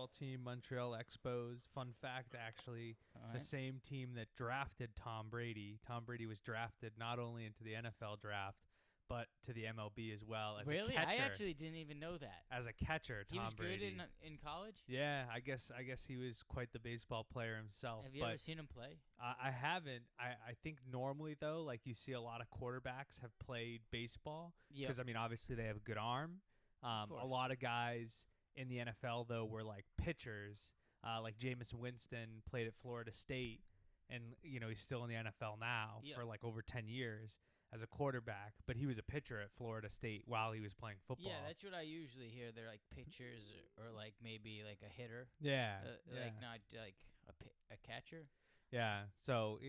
baseball team, Montreal Expos. Fun fact, actually, All right. the same team that drafted Tom Brady. Tom Brady was drafted not only into the NFL draft, but to the MLB as well as Really? a catcher. I actually didn't even know that. As a catcher, Tom He was Brady. good in college? Yeah, I guess he was quite the baseball player himself. Have you ever seen him play? I haven't. I think normally though, like you see a lot of quarterbacks have played baseball Yeah. because I mean obviously they have a good arm. A course. lot of guys in the NFL though were like pitchers. Like Jameis Winston played at Florida State, and he's still in the NFL now Yeah. for like over 10 years as a quarterback. But he was a pitcher at Florida State while he was playing football. Yeah, that's what I usually hear. They're like pitchers or like maybe like a hitter. yeah. Like not like a catcher. Yeah, so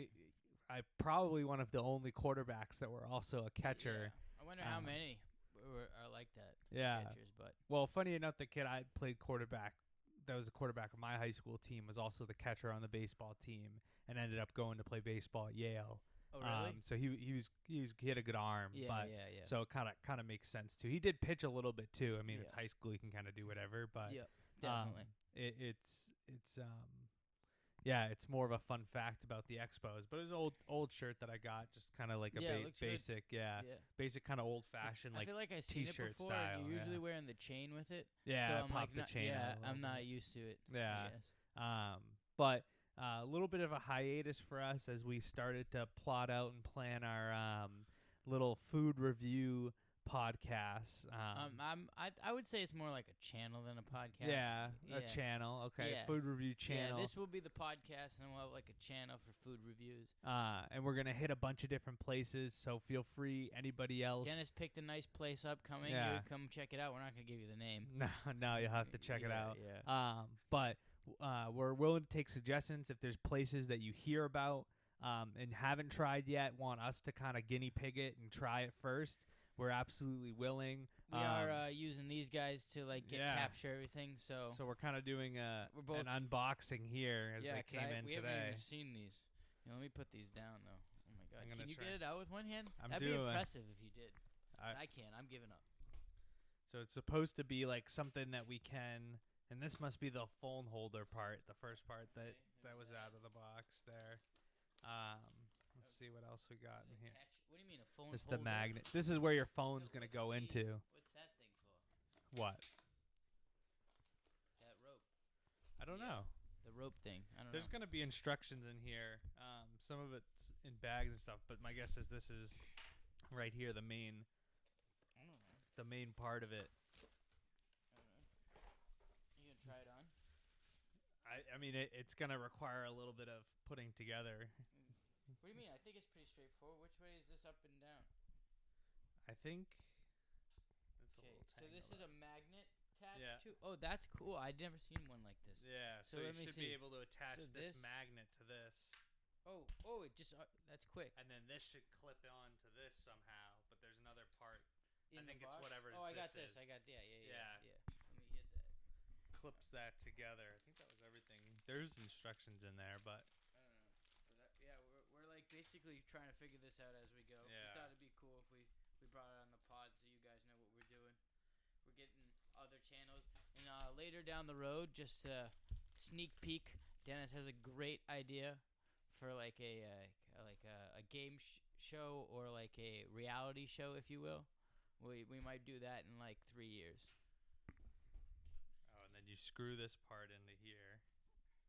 I probably one of the only quarterbacks that were also a catcher. Yeah. I wonder how many are like that. Yeah. Catchers, but Well, funny enough, the kid I played quarterback, that was the quarterback of my high school team, was also the catcher on the baseball team, and ended up going to play baseball at Yale. oh really? So he had a good arm. Yeah, but, yeah. So it kind of makes sense too. He did pitch a little bit too. I mean, it's Yeah. high school; you can kind of do whatever. But Yeah, definitely. It's more of a fun fact about the Expos. But it was an old shirt that I got, just kind of like a it looks good. basic, Yeah. basic kind of old fashioned I like feel like I've seen it t-shirt before. style. And you're usually yeah. wearing the chain with it. Yeah, so I I'm popped like, the not, chain yeah, out a little I'm not bit. used to it. Yeah. Yes. But a little bit of a hiatus for us as we started to plot out and plan our little food review podcast. I would say it's more like a channel than a podcast. Yeah, a channel. Okay, Yeah. food review channel. Yeah, this will be the podcast, and then we'll have like a channel for food reviews. And we're gonna hit a bunch of different places. So feel free. Anybody else? Dennis picked a nice place upcoming. Yeah. You come check it out. We're not gonna give you the name. No, you'll have to check it Yeah, out. yeah. But we're willing to take suggestions if there's places that you hear about and haven't tried yet, want us to kind of guinea pig it and try it first. We're absolutely willing. We are using these guys to like capture everything. So we're kind of doing an both- unboxing here as they came in we today. haven't even seen these. Let me put these down though. Oh my god! I'm gonna Can you try. get it out with one hand? I'm That'd be doing. impressive if you did. I I can't. I'm giving up. So it's supposed to be like something that we can, and this must be the phone holder part, the first part that was out of the box there. Let's see what else we got in here. What do you mean a phone? This is the holder? magnet. This is where your phone's No, gonna what's go the- into. What's that thing for? What? That rope. I don't Yeah. know. The rope thing. I don't There's know. gonna be instructions in here. Some of it's in bags and stuff, but my guess is this is right here, the main I don't know. part of it. I don't know. You gonna try it on? I mean, it's gonna require a little bit of putting together. What do you mean? I think it's pretty straightforward. Which way is this up and down? I think it's a Okay, little so tangled this is a up. magnet attached Yeah. to. Oh, that's cool. I'd never seen one like this. Yeah, So so you let me should see. be able to attach So this this- magnet to this, Oh, it just that's quick. and then this should clip on to this somehow. But there's another part. In the think it's box? whatever Oh, I got this this. is. I got yeah. Yeah. Let me hit that. Clips that together. I think that was everything. There's instructions in there, but I don't know. But yeah, we're like basically trying to figure this out as we go. Yeah. We thought it'd be cool if we brought it on the pod so you guys know what we're doing. We're getting other channels, and later down the road, just a sneak peek. Dennis has a great idea for like a game show or like a reality show, if you will. We might do that in like 3 years. oh, and then you screw this part into here.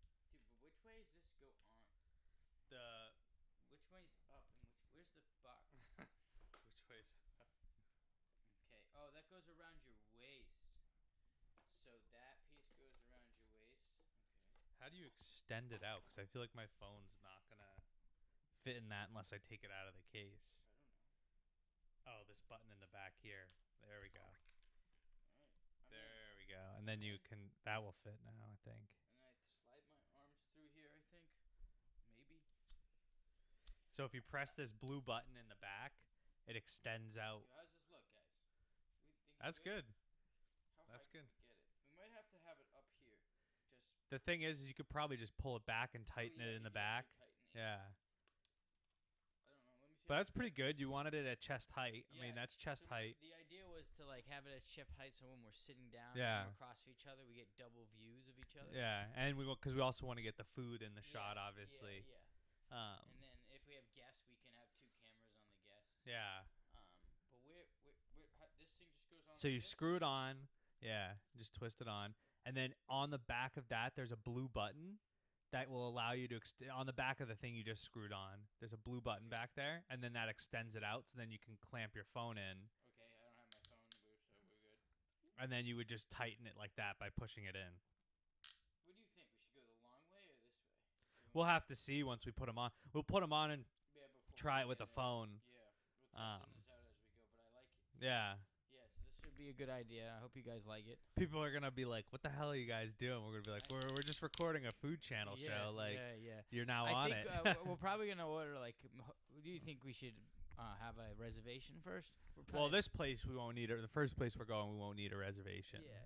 Dude, but which way does this go on? The Which way's up and where's the box? which way's Okay. Oh, that goes around your waist. So that piece goes around your waist. Okay. How do you extend it out? Because I feel like my phone's not gonna fit in that unless I take it out of the case. I don't know. Oh, this button in the back here. There we go. Alright. There we go. And then you can. That will fit now, I think. And I slide my arms through here, I think. Maybe. So if you press this blue button in the back, it extends out. Dude, how's this look, guys? We think That's good. How That's high can good. we get it? We might have to have it up here. Just The thing is you could probably just pull it back and tighten it in the back. Yeah. I don't know. Let me see. But that's pretty good. You wanted it at chest height. I Yeah, mean, that's chest so height. The idea was to like have it at hip height, so when we're sitting down Yeah. and we're across from each other, we get double views of each other. Yeah, and because we also want to get the food in the shot, Yeah, obviously. Yeah. Um, And then if we have guests, we can have 2 cameras on the guests. yeah. But this thing just goes on. So you screw it on. Yeah, just twist it on, and then on the back of that, there's a blue button that will allow you to on the back of the thing you just screwed on. There's a blue button back there, and then that extends it out, so then you can clamp your phone in. Okay, I don't have my phone, so we're good. And then you would just tighten it like that by pushing it in. What do you think? We should go the long way or this way? We'll have to see once we put them on. We'll put them on and try it with the phone. Yeah, we'll test this out as we go, but I like it. Yeah. Yeah, so this should be a good idea. I hope you guys like it. People are gonna be like, "What the hell are you guys doing?" We're gonna be like, "We're just recording a food channel show. Like, you're now on it." We're probably gonna order like. Do you think we should have a reservation first? Well, this place we won't need it. The first place we're going, we won't need a reservation. Yeah,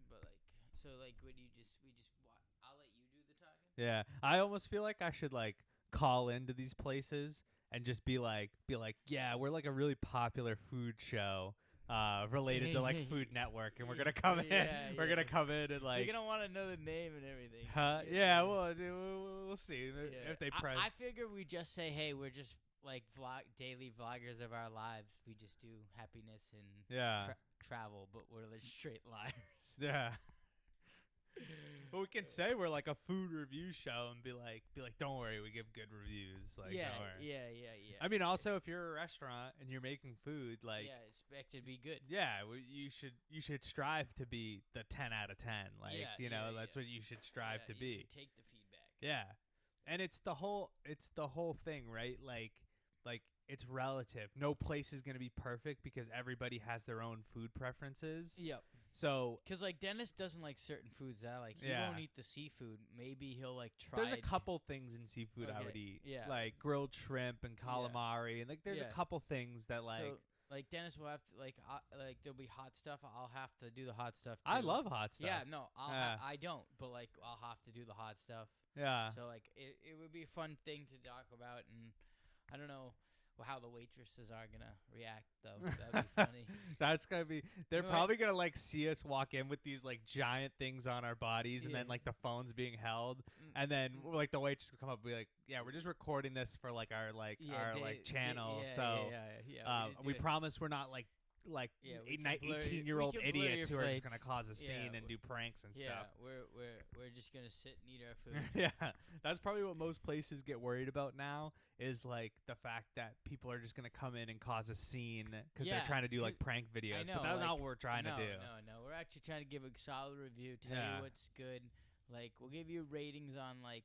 but like, so like, would you just I'll let you do the talking. Yeah, I almost feel like I should like call into these places and just be like, yeah, we're like a really popular food show. Related to like Food Network, and we're gonna come in. We're gonna come in and like. You're gonna want to know the name and everything. Yeah, we'll see if they press. I figure we just say, hey, we're just like daily vloggers of our lives. We just do happiness and travel, but we're like straight liars. Yeah. But we can say we're like a food review show and be like, don't worry, we give good reviews. Like, yeah. I mean, also if you're a restaurant and you're making food, like, expect it to be good. Yeah, you should strive to be the 10 out of 10. Like, that's what you should strive to be. You should take the feedback. Yeah, and it's the whole thing, right? Like it's relative. No place is gonna be perfect because everybody has their own food preferences. Yep. So, because like Dennis doesn't like certain foods that I like. He won't eat the seafood. Maybe he'll like try. There's a couple things in seafood I would eat. Yeah. Like grilled shrimp and calamari, and like there's a couple things that like. So, like Dennis will have to like there'll be hot stuff. I'll have to do the hot stuff too. I love hot stuff. Yeah, no, I don't, but like I'll have to do the hot stuff. Yeah. So like it would be a fun thing to talk about, and I don't know how the waitresses are gonna react though. That'd be funny. That's gonna be. They're probably gonna like see us walk in with these like giant things on our bodies, and then like the phones being held, and then like the waitress will come up and be like, "Yeah, we're just recording this for like our channel." We promise we're not like 18-year-old idiots who are just gonna cause a scene and do pranks and stuff. We're just gonna sit and eat our food. Yeah, that's probably what most places get worried about now is like the fact that people are just gonna come in and cause a scene because they're trying to do like prank videos. But that's not what we're trying to do. No, we're actually trying to give a solid review, tell you what's good. Like we'll give you ratings on like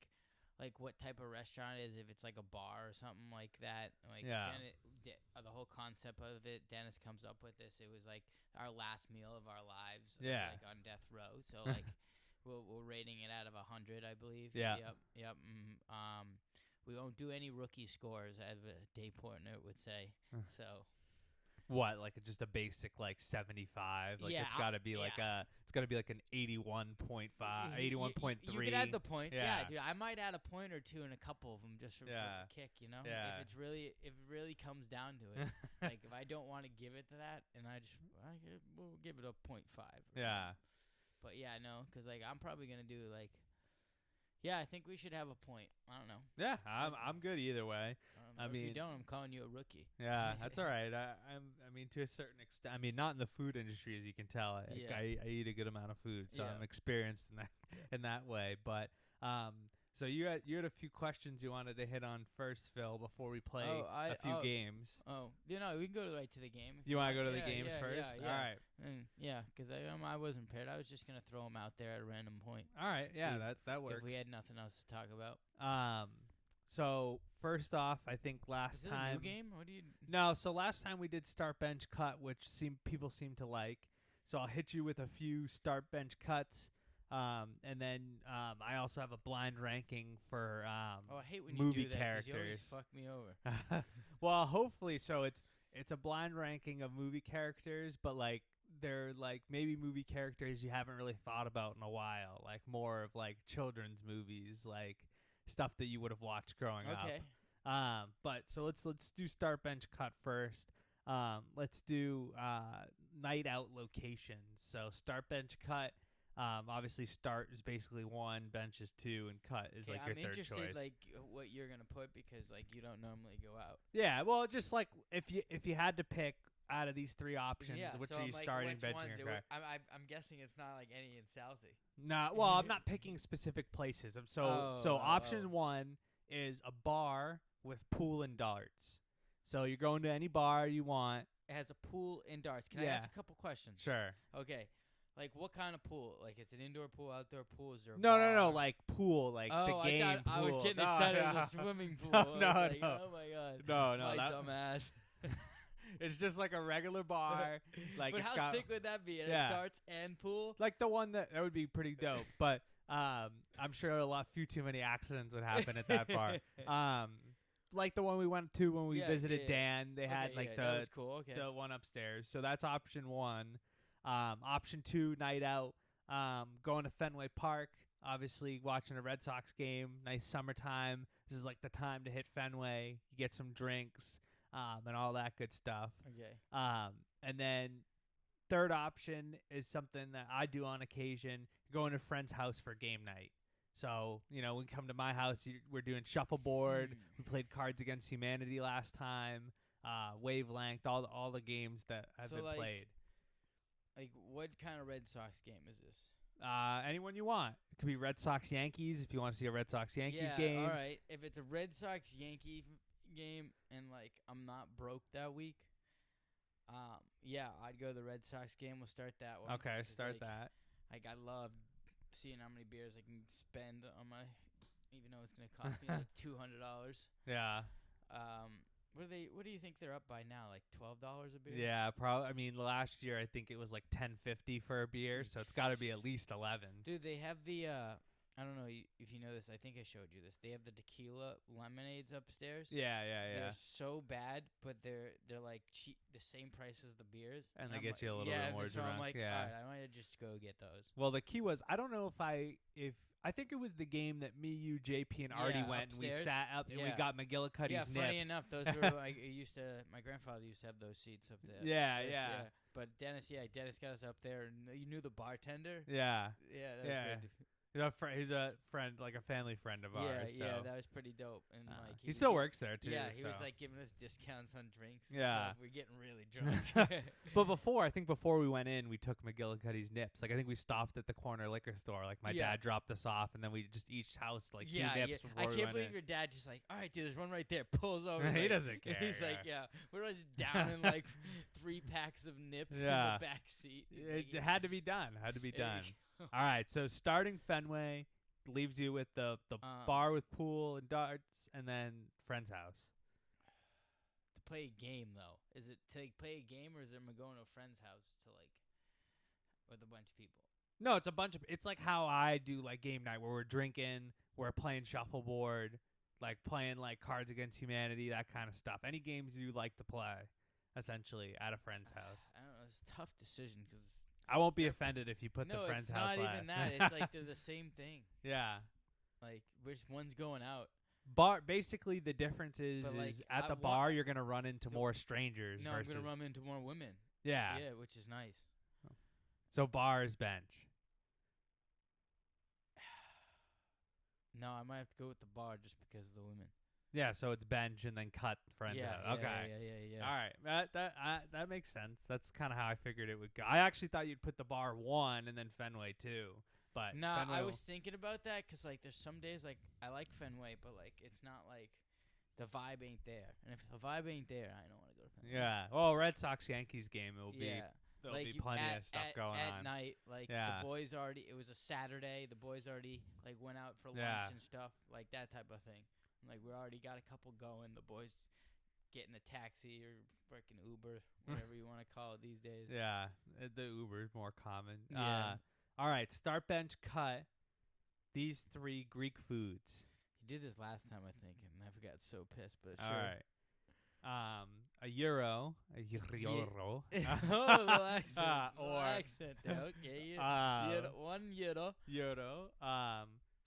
what type of restaurant it is, if it's like a bar or something like that. Like the whole concept of it, Dennis comes up with this. It was like our last meal of our lives, like on death row. So like we're rating it out of 100, I believe. Yeah. Yep. We won't do any rookie scores, as a day partner would say. So. What, like just a basic like 75? Like it's got to be like it's got to be like an 81.5, 81.3. You can add the points. Yeah, dude. I might add a point or two in a couple of them just for the kick, you know? Yeah. If it really comes down to it. Like if I don't want to give it to that and we'll give it a 0.5. Yeah. But yeah, no, cuz like I'm probably going to do like I think we should have a point. I don't know. Yeah, I'm good either way. I mean, if you don't, I'm calling you a rookie. Yeah, that's all right. I mean, to a certain extent. I mean, not in the food industry, as you can tell. I eat a good amount of food, so I'm experienced in that way. But so you had a few questions you wanted to hit on first, Phil, before we play a few games. Oh, we can go right to the game. You want to go to the games first? Yeah. All right. Because I wasn't prepared. I was just gonna throw them out there at a random point. All right. Yeah, that works. If we had nothing else to talk about. So first off, I think last time. Is this time. a new game? What do you? No. So last time we did start bench cut, which people seem to like. So I'll hit you with a few start bench cuts. And then I also have a blind ranking for I hate when movie you do that, characters. You always fuck me over. Well, hopefully, so it's a blind ranking of movie characters, but like they're like maybe movie characters you haven't really thought about in a while, like more of like children's movies, like stuff that you would have watched growing up. Okay. But so let's do start bench cut first. Let's do night out locations. So start, bench, cut. Obviously start is basically 1, bench is 2, and cut is like your I'm third interested, choice. like what you're gonna put because like you don't normally go out. Yeah, well, just like if you had to pick out of these 3 options, which so are I'm you like, starting, which benching, ones? or cut? I'm guessing it's not like any in Southie. No, well, I'm not picking specific places. So option 1 is a bar with pool and darts. So you're going to any bar you want. It has a pool and darts. Can I Yeah. ask a couple questions? Sure. Okay. Like what kind of pool? Like it's an indoor pool, outdoor pool? Is there a No, bar? like pool, like Oh, the game pool. I was getting No, excited no. as a swimming pool. No, I was no, like, no. Oh my god. No, My that, dumbass. it's just like a regular bar. Like but it's how got, sick would that be? It has Yeah. darts and pool? like the one that would be pretty dope. But I'm sure few too many accidents would happen at that bar. Like the one we went to when we visited Dan, they had like that was cool. Okay. the one upstairs. So that's option 1. Option 2, night out. Going to Fenway Park. Obviously, watching a Red Sox game. Nice summertime. This is like the time to hit Fenway. You get some drinks, and all that good stuff. Okay. And then third option is something that I do on occasion. Going to a friend's house for game night. So, when you come to my house, we're doing shuffleboard. We played Cards Against Humanity last time. Wavelength, all the games that have been played. Like, what kind of Red Sox game is this? Anyone you want. It could be Red Sox Yankees if you want to see a Red Sox Yankees game. All right. If it's a Red Sox Yankee game and like I'm not broke that week, I'd go to the Red Sox game. We'll start that one. Okay, start that. Like I love seeing how many beers I can spend on my, even though it's gonna cost me like $200. Yeah. What do you think they're up by now? Like $12 a beer? Yeah, probably. I mean, last year I think it was like $10.50 for a beer, so it's got to be at least 11. Dude, they have the I don't know if you know this. I think I showed you this. They have the tequila lemonades upstairs. Yeah. They're so bad, but they're like cheap, the same price as the beers. And they I'm get like, you a little bit more so drunk. I'm like, yeah. all right, I might just go get those. Well, the key was, I don't know if I think it was the game that me, you, JP, and Artie went upstairs. and we sat up and we got McGillicuddy's nips. Funny enough, those were my grandfather used to have those seats up there. Yeah. But Dennis got us up there, and you knew the bartender. Yeah. Yeah, that was great. He's a friend, like a family friend of ours. Yeah, that was pretty dope. And like he still works there too. Yeah, he so. was like giving us discounts on drinks. Yeah, we're getting really drunk. But before we went in, we took McGillicuddy's nips. Like I think we stopped at the corner liquor store. Like my dad dropped us off, and then we just each house like 2 nips. Before I we can't went believe in. your dad just like, all right, dude, there's one right there. Pulls over. He like, doesn't care. He's like, we're just down in like 3 packs of nips in the back seat. It had to be done. All right, so starting Fenway leaves you with the bar with pool and darts, and then friend's house. To play a game though, is it to like, play a game, or is it going to a friend's house to like with a bunch of people? No, it's like how I do like game night where we're drinking, we're playing shuffleboard, like playing like Cards Against Humanity, that kind of stuff. Any games you like to play, essentially, at a friend's house. I don't know. It's a tough decision because. I won't be offended if you put the friend's house last. No, it's not even that. It's like they're the same thing. Yeah. Like, which one's going out? Basically, the difference is at the bar, you're going to run into more strangers. No, I'm going to run into more women. Yeah. Yeah, which is nice. So bar is bench. No, I might have to go with the bar just because of the women. Yeah, so it's bench and then cut friends out. Okay. Yeah. All right. That makes sense. That's kind of how I figured it would go. I actually thought you'd put the bar 1 and then Fenway 2. But I was thinking about that because like there's some days like I like Fenway, but like it's not like the vibe ain't there. And if the vibe ain't there, I don't want to go to Fenway. Yeah. Well, Red Sox Yankees game it will be. There'll like be plenty of stuff going at on. night. Like the boys already. It was a Saturday. The boys already like went out for lunch and stuff, like that type of thing. Like we already got a couple going. The boys getting a taxi or freaking Uber, whatever you want to call it these days. Yeah, the Uber is more common. Yeah. All right, start, bench, cut. These 3 Greek foods. You did this last time, I think, and I got so pissed. But all sure. right. A euro. Oh, little accent. Or accent there. Okay, €1. Euro.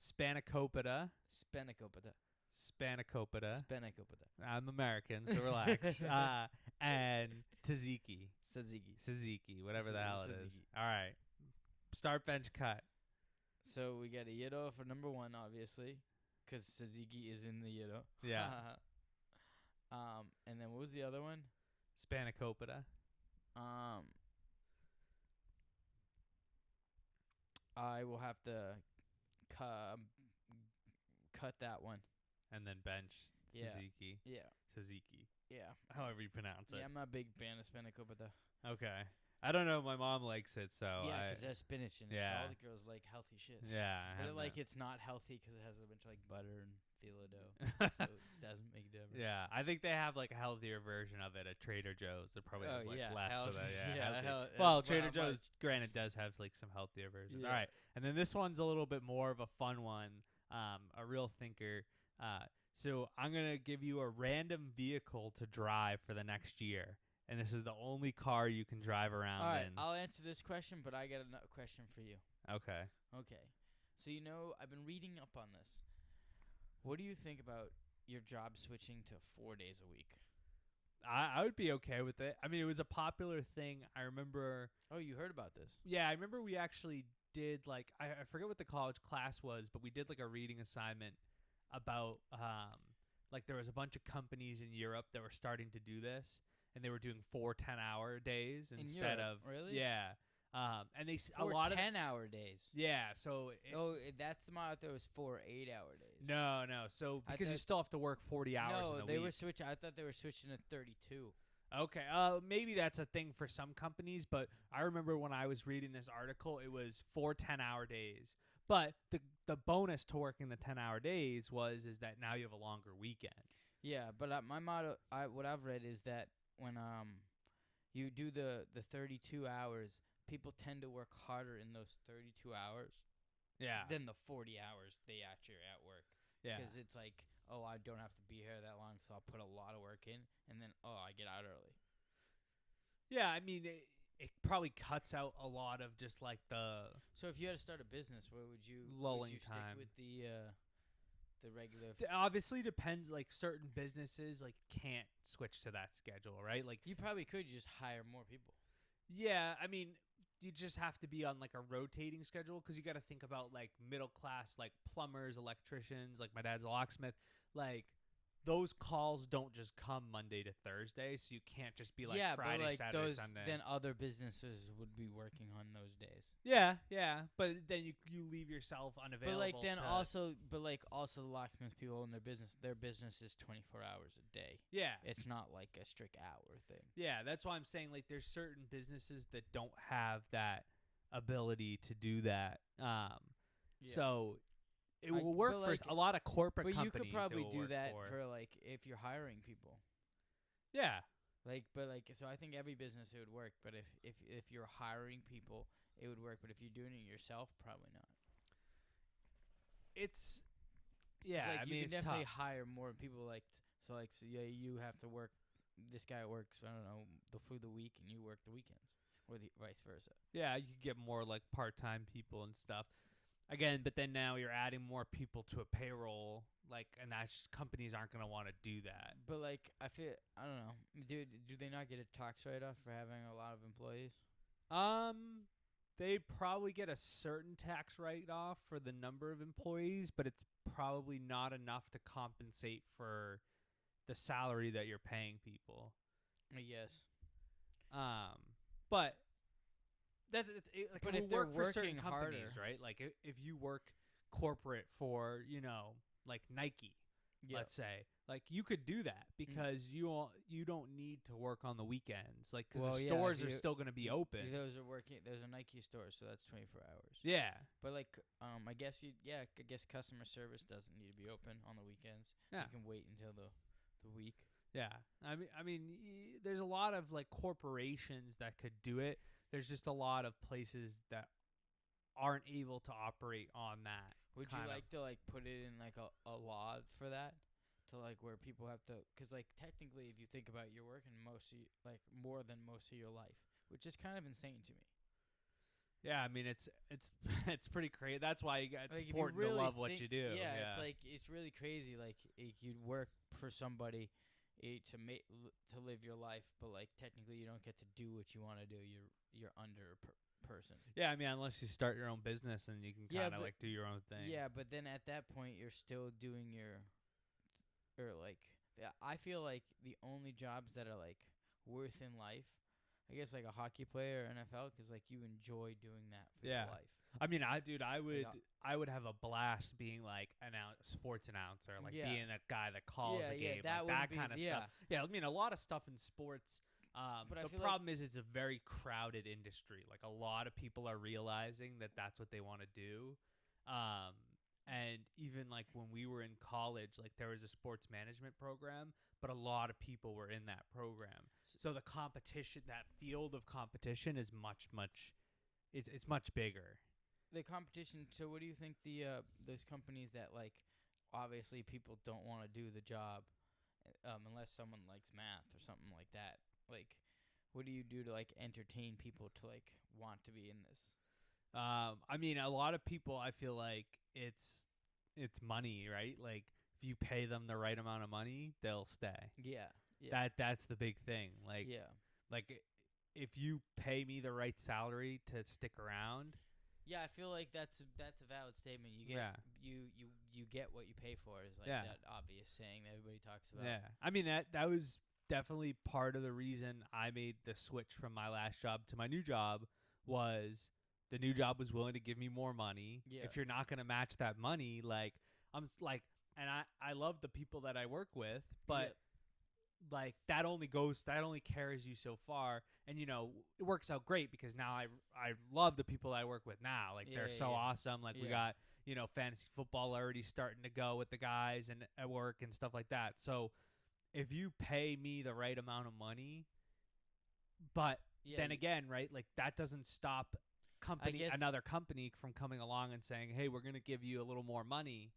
Spanakopita. Spanakopita. Spanakopita. Spanakopita. I'm American, so relax. And tzatziki. Tzatziki. Whatever the hell it is. Tzatziki. All right. Start, bench, cut. So we got a Yiddo for number 1, obviously, because tzatziki is in the Yiddo. Yeah. And then what was the other one? Spanakopita. I will have to cut that one. And then bench Yeah. tzatziki. Yeah. Tzatziki. Yeah. However you pronounce it. Yeah, I'm not a big fan of spanakopita. Okay. I don't know. My mom likes it, so Yeah, because there's spinach in it. Yeah. All the girls like healthy shit. Yeah. But it's not healthy because it has a bunch of like butter and phyllo dough. So it doesn't make a difference. Yeah, I think they have like a healthier version of it at Trader Joe's. It probably has like less of that. Yeah, well, Trader Joe's, granted, does have like some healthier versions. Yeah. All right, and then this one's a little bit more of a fun one, a real thinker. So I'm gonna give you a random vehicle to drive for the next year, and this is the only car you can drive around All right, in. I'll answer this question, but I got another question for you. Okay. Okay. So I've been reading up on this. What do you think about your job switching to 4 days a week? I would be okay with it. I mean, it was a popular thing. I remember. Oh, you heard about this? Yeah, I remember we actually did like I forget what the college class was, but we did like a reading assignment about like there was a bunch of companies in Europe that were starting to do this, and they were doing 4 10-hour days instead Europe, of really? Yeah. And they a 4 lot of 10-hour days. Yeah, so That's the model. There was 4 8-hour days. No. So because you still have to work 40 hours in a week. No, they were switching. I thought they were switching to 32. Okay. Maybe that's a thing for some companies, but I remember when I was reading this article, it was 4 10-hour days. But the bonus to working the 10-hour days is that now you have a longer weekend. Yeah, but my motto, what I've read is that when you do the 32 hours, people tend to work harder in those 32 hours. Yeah. Than the 40 hours they actually are at work. Yeah. Because it's like, oh, I don't have to be here that long, so I'll put a lot of work in, and then I get out early. Yeah, I mean, it probably cuts out a lot of just like the. So if you had to start a business, where would you lulling stick time with the regular? Obviously depends. Like certain businesses like can't switch to that schedule, right? Like you probably could just hire more people. Yeah, I mean, you just have to be on like a rotating schedule because you got to think about like middle class, like plumbers, electricians. Like my dad's a locksmith. Like those calls don't just come Monday to Thursday, so you can't just be like Friday, but like Saturday, Sunday. Then other businesses would be working on those days. Yeah, but then you leave yourself unavailable. But also the locksmith people in their business is 24 hours a day. Yeah, it's not like a strict hour thing. Yeah, that's why I'm saying like there's certain businesses that don't have that ability to do that. So it will work for a lot of corporate companies. But you could probably do that for like if you're hiring people. Yeah. So I think every business it would work. But if you're hiring people, it would work. But if you're doing it yourself, probably not. It's yeah. Like, I mean, you can definitely tough. hire more people. You have to work. This guy works. I don't know for the week, and you work the weekends, or the vice versa. Yeah, you could get more like part-time people and stuff. Again, but then now you're adding more people to a payroll, and that's just, companies aren't going to want to do that. But I don't know, do they not get a tax write-off for having a lot of employees? They probably get a certain tax write-off for the number of employees, but it's probably not enough to compensate for the salary that you're paying people. I guess. But that's but if they're working for certain harder, companies, right? Like if you work corporate for like Nike, let's say, like you could do that because you don't need to work on the weekends, like because the stores are still going to be open. Those are working. There's a Nike store, so that's 24 hours. Yeah, but I guess I guess customer service doesn't need to be open on the weekends. Yeah, you can wait until the week. Yeah, I mean, there's a lot of like corporations that could do it. There's just a lot of places that aren't able to operate on that. Would you like to put it in a law for that, to where people have to? Because technically, if you think about it, you're working more than most of your life, which is kind of insane to me. Yeah, I mean it's it's pretty crazy. That's why it's Like if you important to really love what think, you do. yeah, Yeah. it's really crazy. Like you'd work for somebody to live your life, but like technically you don't get to do what you want to do. You're under a person. Yeah, I mean unless you start your own business and you can Yeah, kind of but like do your own thing. yeah, but then at that point you're still doing your or like yeah, I feel like the only jobs that are like worth in life, I guess like a hockey player or NFL, because like you enjoy doing that for Yeah. your life. I mean, I would Like, I would have a blast being like sports announcer, like Yeah. being that guy that calls a Yeah, game, that like wouldn't that be- kind of yeah. stuff. Yeah, I mean a lot of stuff in sports. But I The feel problem is it's a very crowded industry. Like a lot of people are realizing that that's what they want to do. Um, and even like when we were in college, like there was a sports management program, but a lot of people were in that program. So the competition, that field of competition, is much it's much bigger. the competition. So what do you think those companies that like obviously people don't want to do the job unless someone likes math or something like that. Like what do you do to like entertain people to like want to be in this? I mean, a lot of people, I feel like it's money, right? Like if you pay them the right amount of money, they'll stay. Yeah. Yeah. That's the big thing. yeah. Like if you pay me the right salary to stick around, Yeah, I feel like that's a valid statement. You get Yeah. you get what you pay for is like Yeah. that obvious saying that everybody talks about. yeah. I mean that was definitely part of the reason I made the switch from my last job to my new job was the new job was willing to give me more money. Yeah. If you're not going to match that money, like and I love the people that I work with, but like that only carries you so far, and it works out great because now I love the people I work with now. Like they're so awesome. Like we Yeah. got fantasy football already starting to go with the guys and at work and stuff like that. So if you pay me the right amount of money, but Yeah, then again, right, like that doesn't stop guess- another company from coming along and saying, hey, we're gonna give you a little more money,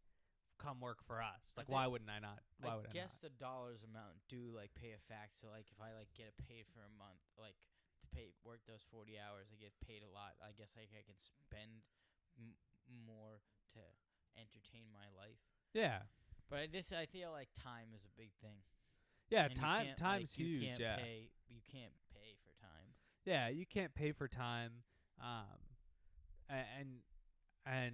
come work for us. Like think- why wouldn't I not? Why I would I guess not? the dollars amount do like pay a fact. So like if I like get paid for a month, like to work those 40 hours, I get paid a lot. I guess like I can spend more to entertain my life. Yeah. But I feel like time is a big thing. Yeah, And time's you huge. can't Yeah. you can't pay for time. Yeah, you can't pay for time, and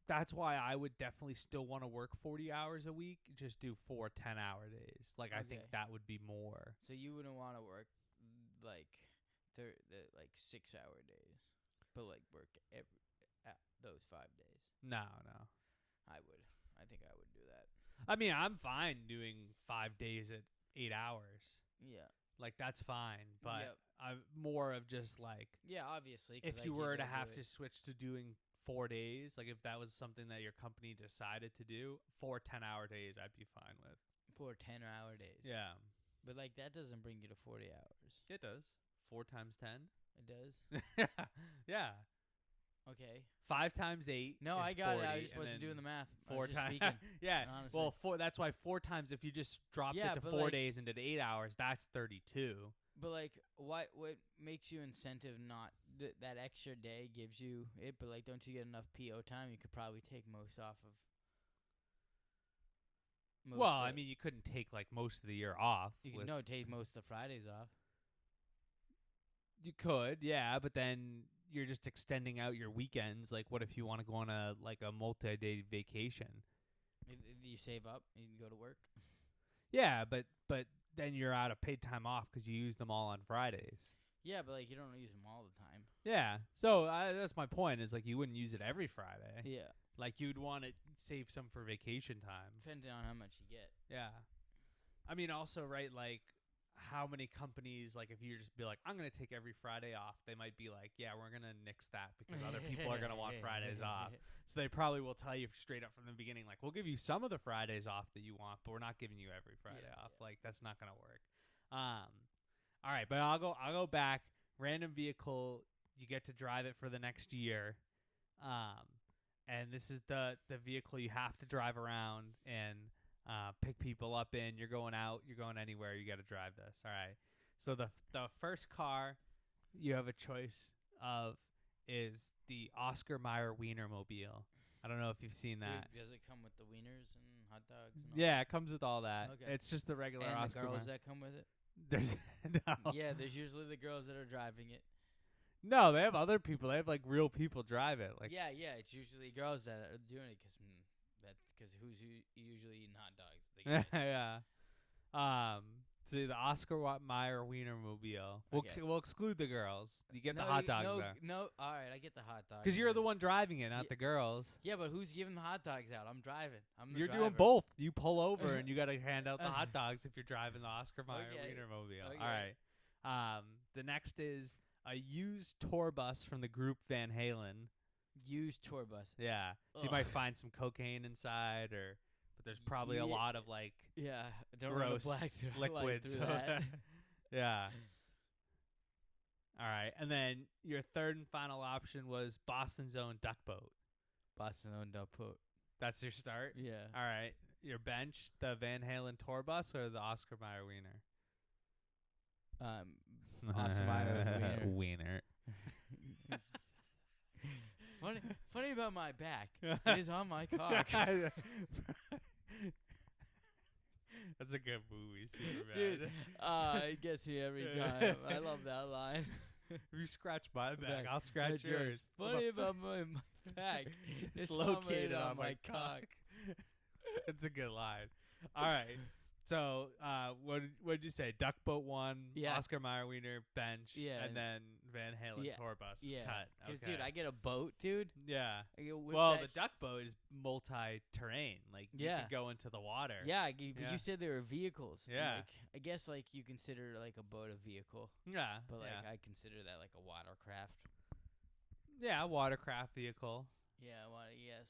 that's why I would definitely still want to work 40 hours a week. Just do 4 10-hour days. Like I think Okay. that would be more. So you wouldn't want to work like like 6 hour days, but like work those 5 days. No. I would. I think I would do that. I mean, I'm fine doing 5 days at 8 hours. Yeah. Like that's fine, but Yep. I'm more of just like Yeah, obviously. 'Cause, if like, you were to gotta do have it. to switch to doing 4 days, like if that was something that your company decided to do, 4 10-hour days I'd be fine with. 4 10-hour days. Yeah. But like that doesn't bring you to 40 hours. It does. 4 times 10. It does. Yeah. Okay. 5 times 8. No, is I got 40, it. I just and wasn't then doing the math. I 4 was just times. speaking. Yeah. honestly. Well, that's why 4 times. If you just dropped Yeah, it to but 4 like- days into the 8 hours, that's 32. But like, what makes you incentive not that extra day gives you it? But like, don't you get enough PO time? You could probably take most off of. Well, I mean, you couldn't take like most of the year off. you with- could take most of the Fridays off. You could, yeah, but then you're just extending out your weekends. Like, what if you want to go on a multi-day vacation? You save up. You can go to work. Yeah, but then you're out of paid time off because you use them all on Fridays. Yeah, but like you don't use them all the time. Yeah, so that's my point. Is like you wouldn't use it every Friday. Yeah, Like you'd want to save some for vacation time. depending on how much you get. Yeah, I mean also right like how many companies like if you just be like I'm gonna take every Friday off, they might be like yeah we're gonna nix that because other people are gonna want Fridays off. So they probably will tell you straight up from the beginning, like, we'll give you some of the Fridays off that you want, but we're not giving you every Friday off. Yeah. Like, that's not gonna work. All right, but I'll go back. Random vehicle, you get to drive it for the next year. And this is the vehicle you have to drive around and pick people up in. You're going out, you're going anywhere, you got to drive this. All right. So the first car, you have a choice of is the Oscar Mayer Wienermobile. I don't know if you've seen that. Does it come with the wieners and hot dogs? And all Yeah, it comes with all that. Okay. It's just the regular and Oscar the girls Mayer. that come with it. There's no. Yeah, there's usually the girls that are driving it. No, they have other people. They have like real people drive it. Like yeah, it's usually girls that are doing it because who's usually eating hot dogs? The guys. yeah. So the Oscar Mayer Wienermobile. Okay. We'll exclude the girls. You get the hot dogs there. No, all right, I get the hot dogs. Because you're the one driving it, not the girls. Yeah, but who's giving the hot dogs out? I'm driving. You're doing both. You pull over and you got to hand out the hot dogs if you're driving the Oscar Mayer Wienermobile. Okay. All right. The next is a used tour bus from the group Van Halen. Used tour bus. Yeah. So you might find some cocaine inside, but there's probably a lot of like don't gross liquids. So yeah. All right. And then your third and final option was Boston's own duck boat. Boston owned duck boat. That's your start? Yeah. All right. Your bench, the Van Halen tour bus or the Oscar Mayer Wiener? Oscar Mayer Wiener. Funny about my back. It is on my cock. That's a good movie, Superman. Dude, it gets me every time. I love that line. If you scratch my back, I'll scratch yours. Funny about my back. It's located on my cock. It's a good line. All right. So, what did you say? Duck boat 1, Oscar Mayer Wiener bench, and then Van Halen tour bus cut. Okay. Dude, I get a boat, dude. Yeah. Well, the duck boat is multi-terrain. Like, you can go into the water. Yeah, you said they were vehicles. Yeah. Like, I guess, like, you consider, like, a boat a vehicle. Yeah. But, like, I consider that, like, a watercraft. Yeah, watercraft vehicle. Yeah, yes.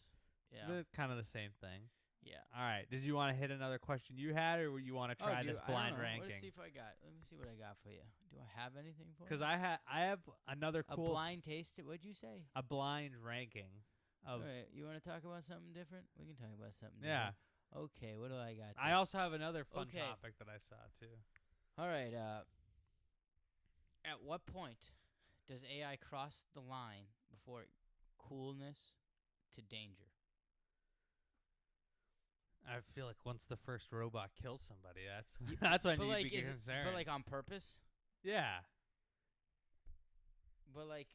Yeah. Kind of the same thing. Yeah. All right. Did you want to hit another question you had, or you want to try this blind ranking? Let's see if I got. Let me see what I got for you. Do I have anything for you? Because I have another cool. A blind taste. What'd you say? A blind ranking. Of. All right. You want to talk about something different? We can talk about something. Yeah. Different. Okay. What do I got? I also have another fun topic that I saw too. All right. At what point does AI cross the line before coolness to danger? I feel like once the first robot kills somebody, that's when you be concerned. But like on purpose? Yeah. But like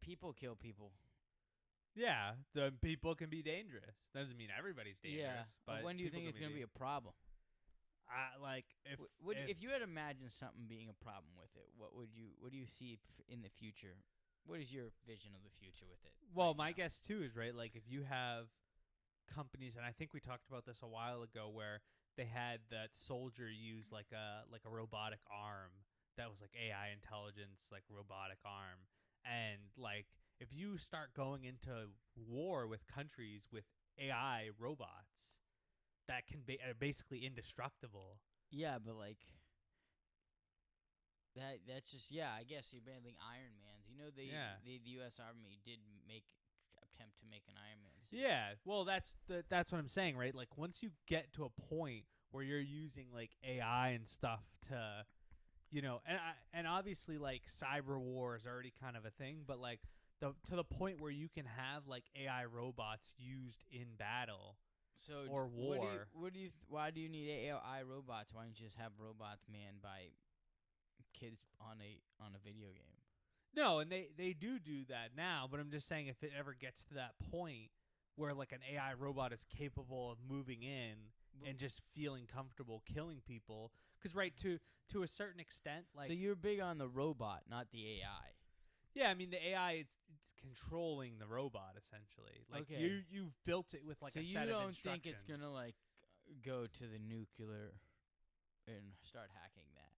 people kill people. Yeah, the people can be dangerous. Doesn't mean everybody's dangerous. Yeah. But when do you think it's gonna be a problem? Like if you had imagined something being a problem with it, what do you see in the future? What is your vision of the future with it? Well, my guess too is right. Like if you have companies, and I think we talked about this a while ago, where they had that soldier use like a robotic arm that was like AI intelligence, like robotic arm, and like if you start going into war with countries with AI robots that can be basically indestructible. Yeah, but like that's just I guess you're banning Iron Mans. You know the U.S. Army did attempt to make an Iron Man suit. Yeah, well that's what I'm saying, right? Like once you get to a point where you're using like AI and stuff to, and obviously like cyber war is already kind of a thing, but like to the point where you can have like AI robots used in battle. Or war. Why do you need AI robots? Why don't you just have robots manned by kids on a video game? No, and they do that now, but I'm just saying if it ever gets to that point where like an AI robot is capable of moving in and just feeling comfortable killing people, because to a certain extent, like so you're big on the robot, not the AI. Yeah, I mean the AI it's controlling the robot essentially. Like you've built it with like a set of instructions. So you don't think it's gonna like go to the nuclear and start hacking that?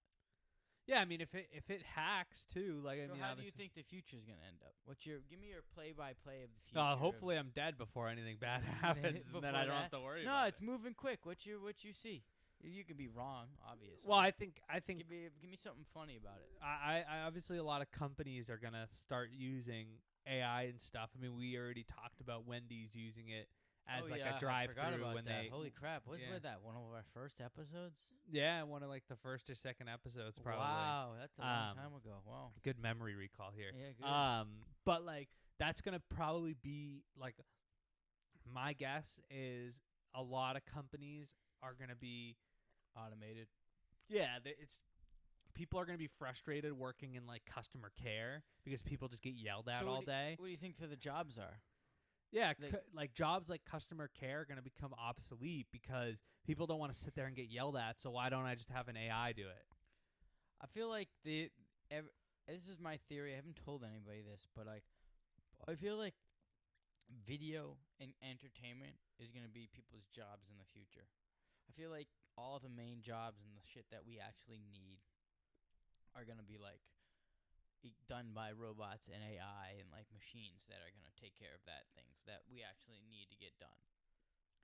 Yeah, I mean if it hacks too, like so I mean how do you think the future's gonna end up? Give me your play-by-play of the future? Hopefully I'm dead before anything bad happens, and then I don't have to worry about it. No, it's moving quick. What you see? You could be wrong, obviously. Well, I think give me something funny about it. I obviously a lot of companies are gonna start using AI and stuff. I mean, we already talked about Wendy's using it as a drive-through when they. Holy crap! Was that one of our first episodes? Yeah, one of like the first or second episodes, probably. Wow, that's a long time ago. Wow. Good memory recall here. Yeah, good. But like that's gonna probably be like, my guess is a lot of companies are gonna be, Automated. yeah, it's people are gonna be frustrated working in like customer care because people just get yelled at So all day. what do you think the jobs are? Yeah, Like- like jobs like customer care are going to become obsolete because people don't want to sit there and get yelled at. So why don't I just have an AI do it? I feel like this is my theory. I haven't told anybody this, but like, I feel like video and entertainment is gonna be people's jobs in the future. I feel like all the main jobs and the shit that we actually need are gonna be like done by robots and AI and like machines that are gonna take care of that things that we actually need to get done.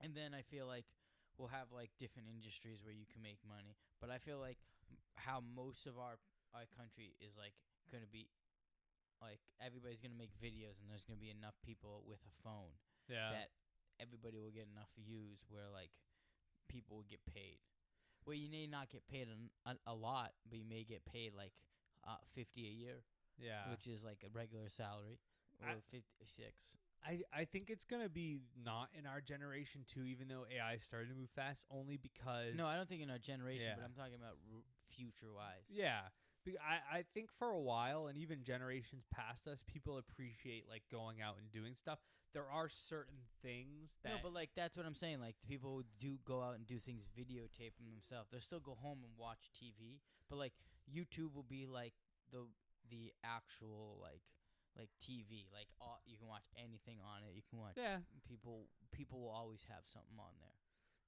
And then I feel like we'll have like different industries where you can make money. But I feel like how most of our country is like gonna be like everybody's gonna make videos and there's gonna be enough people with a phone Yeah. that everybody will get enough views where like people will get paid. Well, you may not get paid a lot, but you may get paid like 50 a year, Yeah. which is like a regular salary, or 56. I think it's going to be not in our generation too, even though AI is starting to move fast, only because. No, I don't think in our generation, Yeah. but I'm talking about future wise. Yeah. I think for a while, and even generations past us, people appreciate like going out and doing stuff. There are certain things that. No, but like that's what I'm saying. Like people do go out and do things, videotape them themselves. They'll still go home and watch TV, but like YouTube will be like the actual like TV. Like you can watch anything on it. You can watch. Yeah. People will always have something on there.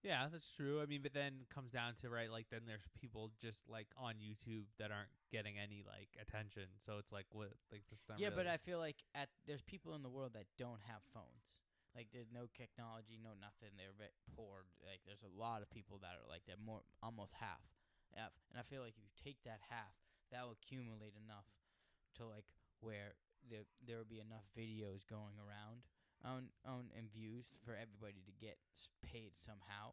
Yeah, that's true. I mean, but then it comes down to, right, like then there's people just like on YouTube that aren't getting any like attention. So it's like, what, like this not Yeah, really. but I feel like there's people in the world that don't have phones. Like there's no technology, no nothing. They're poor. Like there's a lot of people that are like that. More, almost half. And I feel like if you take that half, that will accumulate enough to like where there will be enough videos going around and views for everybody to get paid somehow.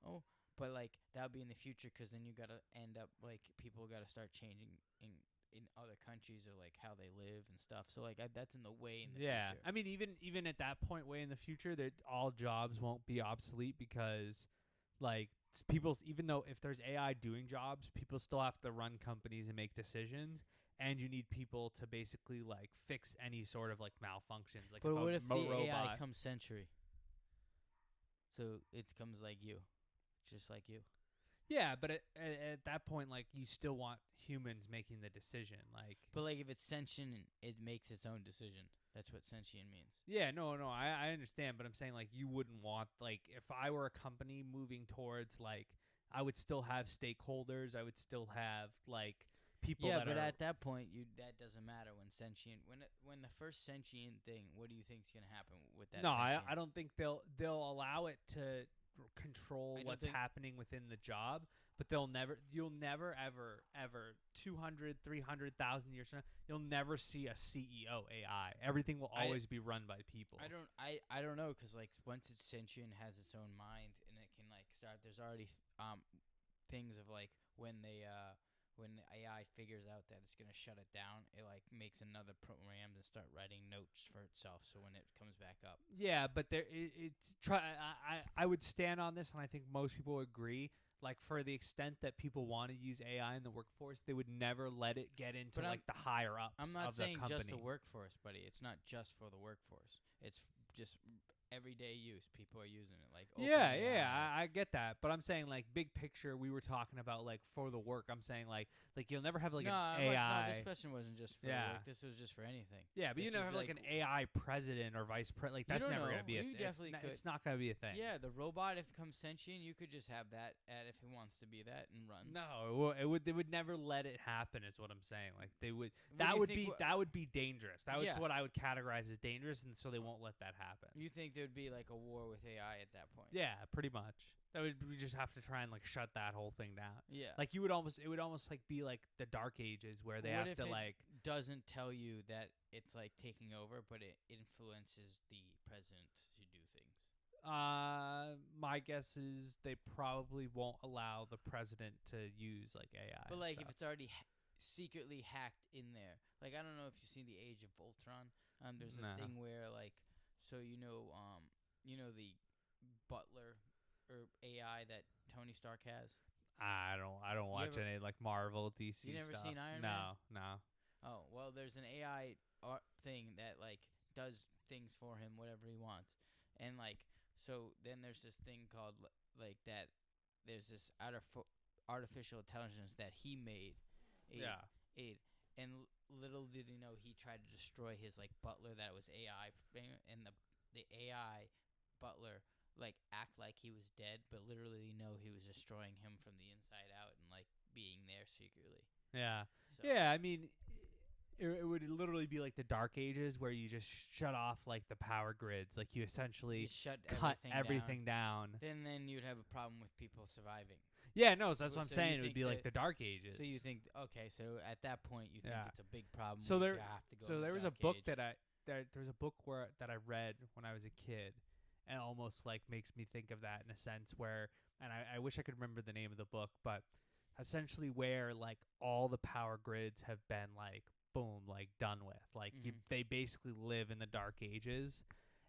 Oh, but like that would be in the future, because then you gotta end up like people gotta start changing in other countries or like how they live and stuff. So like that's in the way in the yeah, future. I mean, even at that point, way in the future, that all jobs won't be obsolete because, like, people, even though if there's AI doing jobs, people still have to run companies and make decisions. And you need people to basically like fix any sort of like malfunctions. Like, But what if the robot, AI comes century? So it comes like you, it's just like you. yeah, but at that point, like, you still want humans making the decision. Like, But like if it's sentient, it makes its own decision. That's what sentient means. yeah, no, I understand, but I'm saying like you wouldn't want, like, if I were a company moving towards like, I would still have stakeholders. I would still have like people. Yeah, that but are, at that point, that doesn't matter when sentient. When the first sentient thing, what do you think is gonna happen with that? No, sentient? I don't think they'll allow it to control I don't what's think- happening within the job, but you'll never ever 200, 300,000 years from now, you'll never see a CEO AI. Everything will always be run by people. I don't know, because like once it's sentient, has its own mind, and it can like start. There's already things of like when the AI figures out that it's gonna shut it down, it like makes another program to start writing notes for itself. So when it comes back up, Yeah, but I would stand on this, and I think most people agree. Like, for the extent that people want to use AI in the workforce, they would never let it get into But like the higher ups. I'm not of saying the company. just the workforce, buddy. It's not just for the workforce. It's just everyday use. People are using it like Yeah, OpenAI. I get that, but I'm saying like big picture. We were talking about like for the work. I'm saying like you'll never have like no, an no, AI. this question wasn't just for Yeah. work. This was just for anything. Yeah, but you this never is have like an AI president or vice president. Like, You that's don't never know. gonna be a You thing. definitely could. It's not gonna be a thing. Yeah, the robot, if it becomes sentient, you could just have that if it wants to be that and runs. No, it would. They would never let it happen. Is what I'm saying. Like, they would. What do That you would think be dangerous. That's Yeah. what I would categorize as dangerous, and so they won't let that happen. You think there'd be like a war with AI at that point? Yeah, pretty much. We just have to try and like shut that whole thing down. Yeah. Like, it would almost like be like the Dark Ages where they What have if to it like. doesn't tell you that it's like taking over, but it influences the president to do things? My guess is they probably won't allow the president to use like AI. But and like stuff. if it's already secretly hacked in there, like I don't know if you've seen the Age of Ultron. There's a No. thing where like, so you know the butler or AI that Tony Stark has. I don't You watch ever any like Marvel DC you never stuff. seen Iron Man? No, no. Oh well, there's an AI thing that like does things for him, whatever he wants, and like so then there's this thing called like that. There's this artificial intelligence that he made, a Yeah. a and little did he know he tried to destroy his like butler that was AI and the AI butler like act like he was dead, but literally know he was destroying him from the inside out and like being there secretly. Yeah. So Yeah, I mean it would literally be like the dark ages where you just shut off like the power grids, like you essentially just shut cut everything everything down. then you'd have a problem with people surviving. Yeah, no, so that's what I'm So you saying. It would think be like that- the dark ages. So you think okay? So at that point, you think Yeah. it's a big problem. So where there- you have to go So in the there was a dark book age. there was a book that I read when I was a kid, and it almost like makes me think of that in a sense where, and I wish I could remember the name of the book, but essentially where like all the power grids have been like boom, like done with, like they basically live in the dark ages,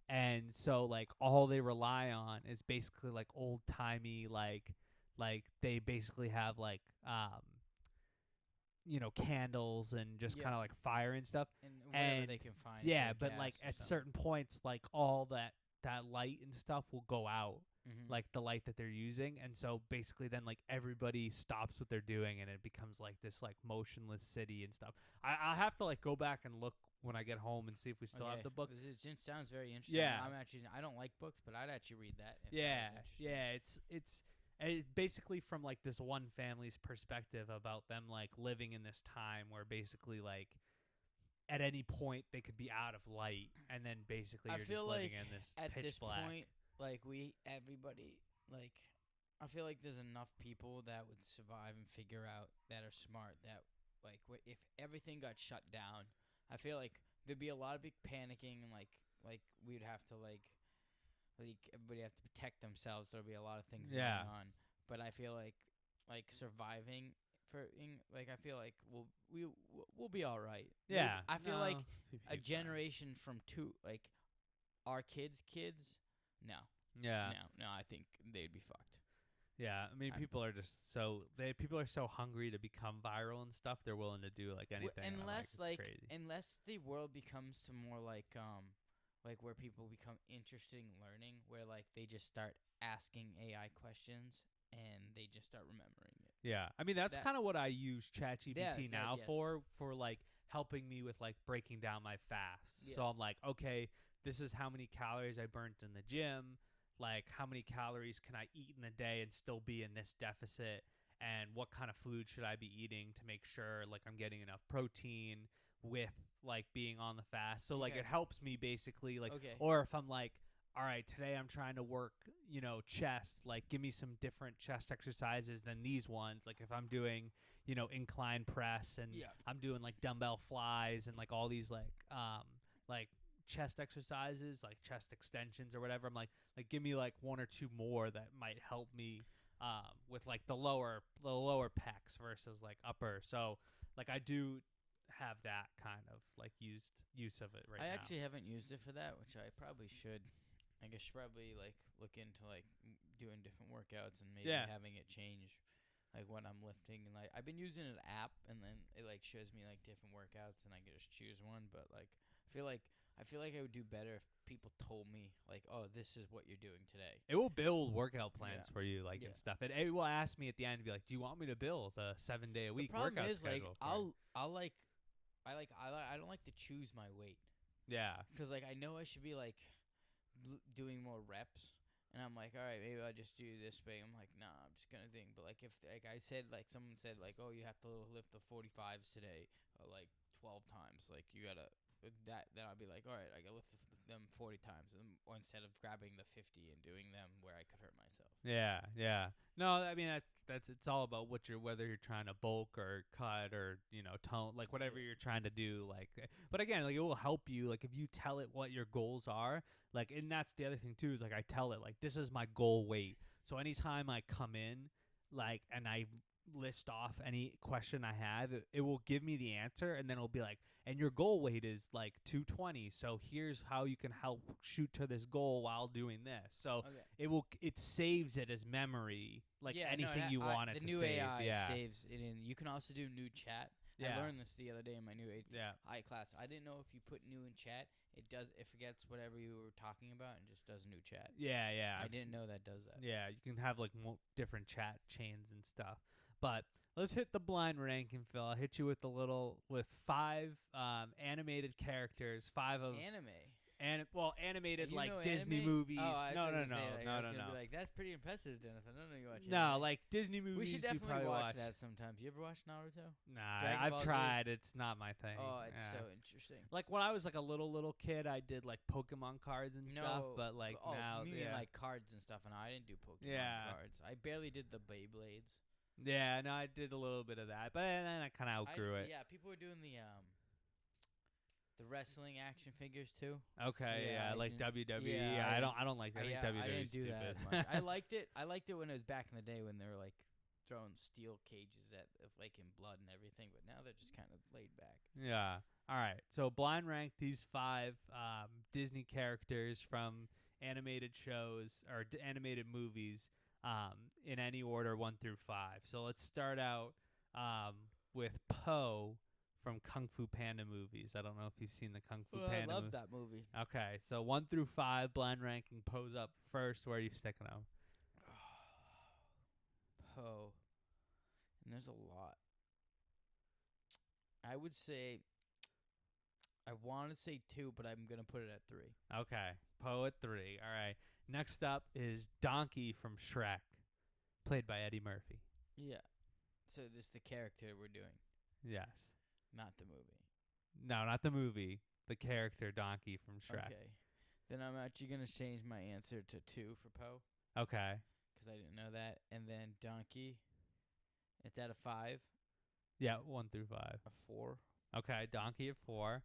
and so like all they rely on is basically like old timey like they basically have like candles and just Yeah. kind of like fire and stuff. and whatever And they can find. yeah, for but gas like or at something. certain points, like all that light and stuff will go out, Mhm. like the light that they're using, and so basically then like everybody stops what they're doing, and it becomes like this like motionless city and stuff. I'll have to like go back and look when I get home and see if we still have the book. It sounds very interesting. Yeah. I don't like books, but I'd actually read that. If Yeah, that was interesting. yeah, it's basically from like this one family's perspective about them like living in this time where basically like at any point they could be out of light, and then basically I you're feel just living like in this at pitch this black. point, like everybody, like I feel like there's enough people that would survive and figure out that are smart that like if everything got shut down, I feel like there'd be a lot of big panicking and like we'd have to like everybody have to protect themselves. There'll be a lot of things Yeah. going on, but I feel like surviving like I feel like we'll be all right. Maybe- Yeah, I feel no, like you'd a be fine. generation from like our kids, no, Yeah, no, I think they'd be fucked. yeah. I mean, people are just people are so hungry to become viral and stuff. They're willing to do like anything. and I'm Unless it's crazy. unless the world becomes to more like where people become interested in learning, where like they just start asking AI questions and they just start remembering it. Yeah, I mean that's That- kind of what I use ChatGPT Yes, now yes. for like helping me with like breaking down my fasts. Yeah. So I'm like, okay, this is how many calories I burnt in the gym. Like, how many calories can I eat in a day and still be in this deficit? And what kind of food should I be eating to make sure like I'm getting enough protein with like being on the fast? So like Okay. it helps me basically like, Okay. or if I'm like, all right, today I'm trying to work, chest, like give me some different chest exercises than these ones. Like if I'm doing, incline press and Yeah. I'm doing like dumbbell flies and like all these like chest exercises, like chest extensions or whatever. I'm like give me like one or two more that might help me with like the lower pecs versus like upper. So like I do have that kind of like use of it right I now. actually haven't used it for that, which I probably should. I guess probably like look into like doing different workouts and maybe Yeah. having it change like when I'm lifting and like I've been using an app and then it like shows me like different workouts and I can just choose one, but like I feel like I would do better if people told me like, oh, this is what you're doing today. It will build workout plans Yeah. for you, like Yeah. and stuff. And it will ask me at the end, be like, "Do you want me to build a 7-day a week The problem workout is like schedule?" for you?" I don't like to choose my weight Yeah, because like I know I should be like doing more reps. And I'm like, all right, maybe I'll just do this way. I'm like, nah, I'm just gonna think. But like, if like I said, like someone said, like, oh, you have to lift the 45s today, like 12 times. Like you gotta that. Then I'll be like, all right, I gotta lift them 40 times, instead of grabbing the 50 and doing them where I could hurt myself. yeah. No, I mean that's it's all about whether you're trying to bulk or cut or tone, like whatever Yeah. you're trying to do. Like, but again, like it will help you. Like if you tell it what your goals are, like, and that's the other thing too is like I tell it like this is my goal weight. So anytime I come in, like, and I list off any question I have. It will give me the answer, and then it'll be like, and your goal weight is like 220. So here's how you can help shoot to this goal while doing this. So Okay. it saves it as memory, like Yeah, no, anything you want it the to new save. AI Yeah, saves it in. You can also do new chat. yeah, I learned this the other day in my new yeah. I class. I didn't know if you put new in chat, it forgets whatever you were talking about and just does new chat. Yeah, yeah. I didn't know that does that. Yeah, you can have like different chat chains and stuff. But let's hit the blind ranking, Phil. I'll hit you with with 5 animated characters, 5 of Anime. animated You like know Disney anime? movies. Oh, I no, thought no, you were no, saying, like, no, I was no, gonna no. be like, that's pretty impressive, Dennis. I don't know you watch No, anime. like Disney movies. We should definitely you watch that sometime. You ever watch Naruto? Nah, Dragon I've Ball Z? tried. It's not my thing. Oh, it's Yeah. so interesting. Like when I was like a little kid, I did like Pokemon cards and stuff. But like now, you mean yeah, like cards and stuff, and I didn't do Pokemon Yeah. cards. I barely did the Beyblades. yeah, no, I did a little bit of that, but then I kind of outgrew it. Yeah, people were doing the wrestling action figures too. Okay, Yeah, yeah, I like didn't- WWE. yeah, I don't like that. I think I WWE didn't is do stupid. that much. I liked it. I liked it when it was back in the day when they were like throwing steel cages at like in blood and everything. But now they're just kind of laid back. Yeah. All right. So blind rank these 5 Disney characters from animated shows or animated movies in any order 1 through 5. So let's start out with Po from Kung Fu Panda movies. I don't know if you've seen the Kung Fu Panda. I love that movie. Okay, so 1 through 5 blind ranking. Po's up first. Where are you sticking them? Po. And there's a lot. I would say. I want to say 2, but I'm gonna put it at 3. Okay, Po at 3. All right. Next up is Donkey from Shrek, played by Eddie Murphy. Yeah. So this is the character we're doing, Yes. not the movie. No, not the movie. The character Donkey from Shrek. Okay. Then I'm actually gonna change my answer to 2 for Po, Okay. because I didn't know that. And then Donkey, it's at a 5, Yeah, 1 through 5. a 4. Okay, Donkey at 4.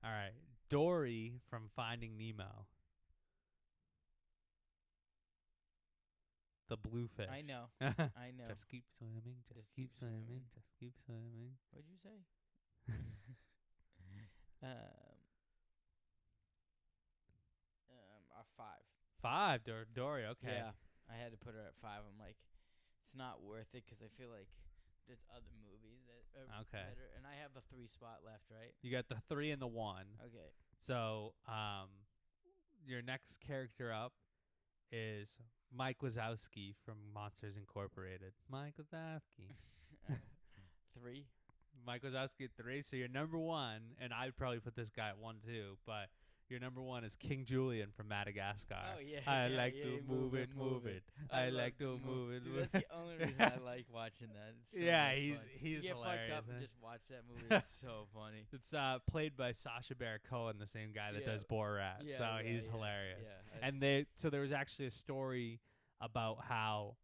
All right. Dory from Finding Nemo. The bluefish. I know. I know. Just keep swimming. Just keep swimming. Just keep swimming. What'd you say? A 5. 5. Dory. Okay. Yeah, I had to put her at 5. I'm like, it's not worth it because I feel like there's other movies that are better. And I have a 3 spot left, right? You got the 3 and the 1. Okay. So, your next character up is Mike Wazowski from Monsters Incorporated. Mike Wazowski. 3. Mike Wazowski at 3. So your number 1, and I'd probably put this guy at 1 too, but your number 1 is King Julian from Madagascar. Oh yeah. I yeah, like yeah, to move it. I like to move it. Dude, that's the only reason I like watching that. It's so Yeah, much he's fun. he's You get hilarious. fucked up and man. just watch that movie. It's so funny. It's played by Sacha Baron Cohen, the same guy that Yeah. does Borat. Yeah, so yeah, he's yeah, hilarious. yeah. And there was actually a story about how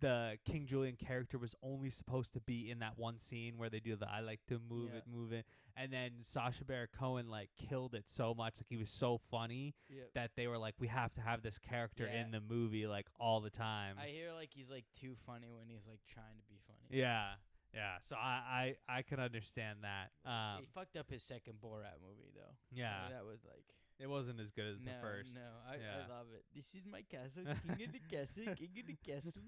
the King Julian character was only supposed to be in that one scene where they do the I like to move it, and then Sacha Baron Cohen like killed it so much, like he was so funny that they were like, we have to have this character in the movie like all the time. I hear like he's like too funny when he's like trying to be funny. Yeah. So I can understand that. He fucked up his second Borat movie though. Yeah. That was like. It wasn't as good as the first. No, I love it. This is my castle, king of the castle, king of the castle.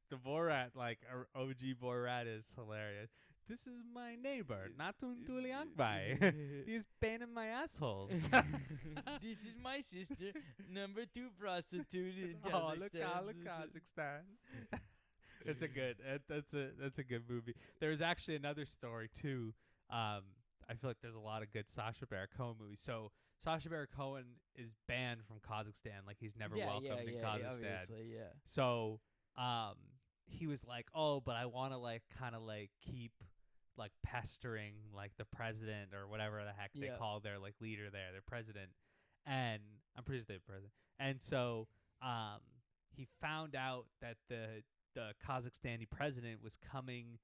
The Borat, like OG Borat, is hilarious. This is my neighbor, Natuntuli. He's painting my assholes. This is my sister, number 2 prostitute in Kazakhstan. Look, Kazakhstan. It's a good. That's a good movie. There's actually another story too. I feel like there's a lot of good Sacha Baron Cohen movies. So Sacha Baron Cohen is banned from Kazakhstan. Like he's never welcomed in Kazakhstan. Obviously, yeah. So he was like, oh, but I want to like kind of like keep like pestering like the president or whatever the heck they call their like leader there, their president. And I'm pretty sure they're president. And so he found out that the Kazakhstani president was coming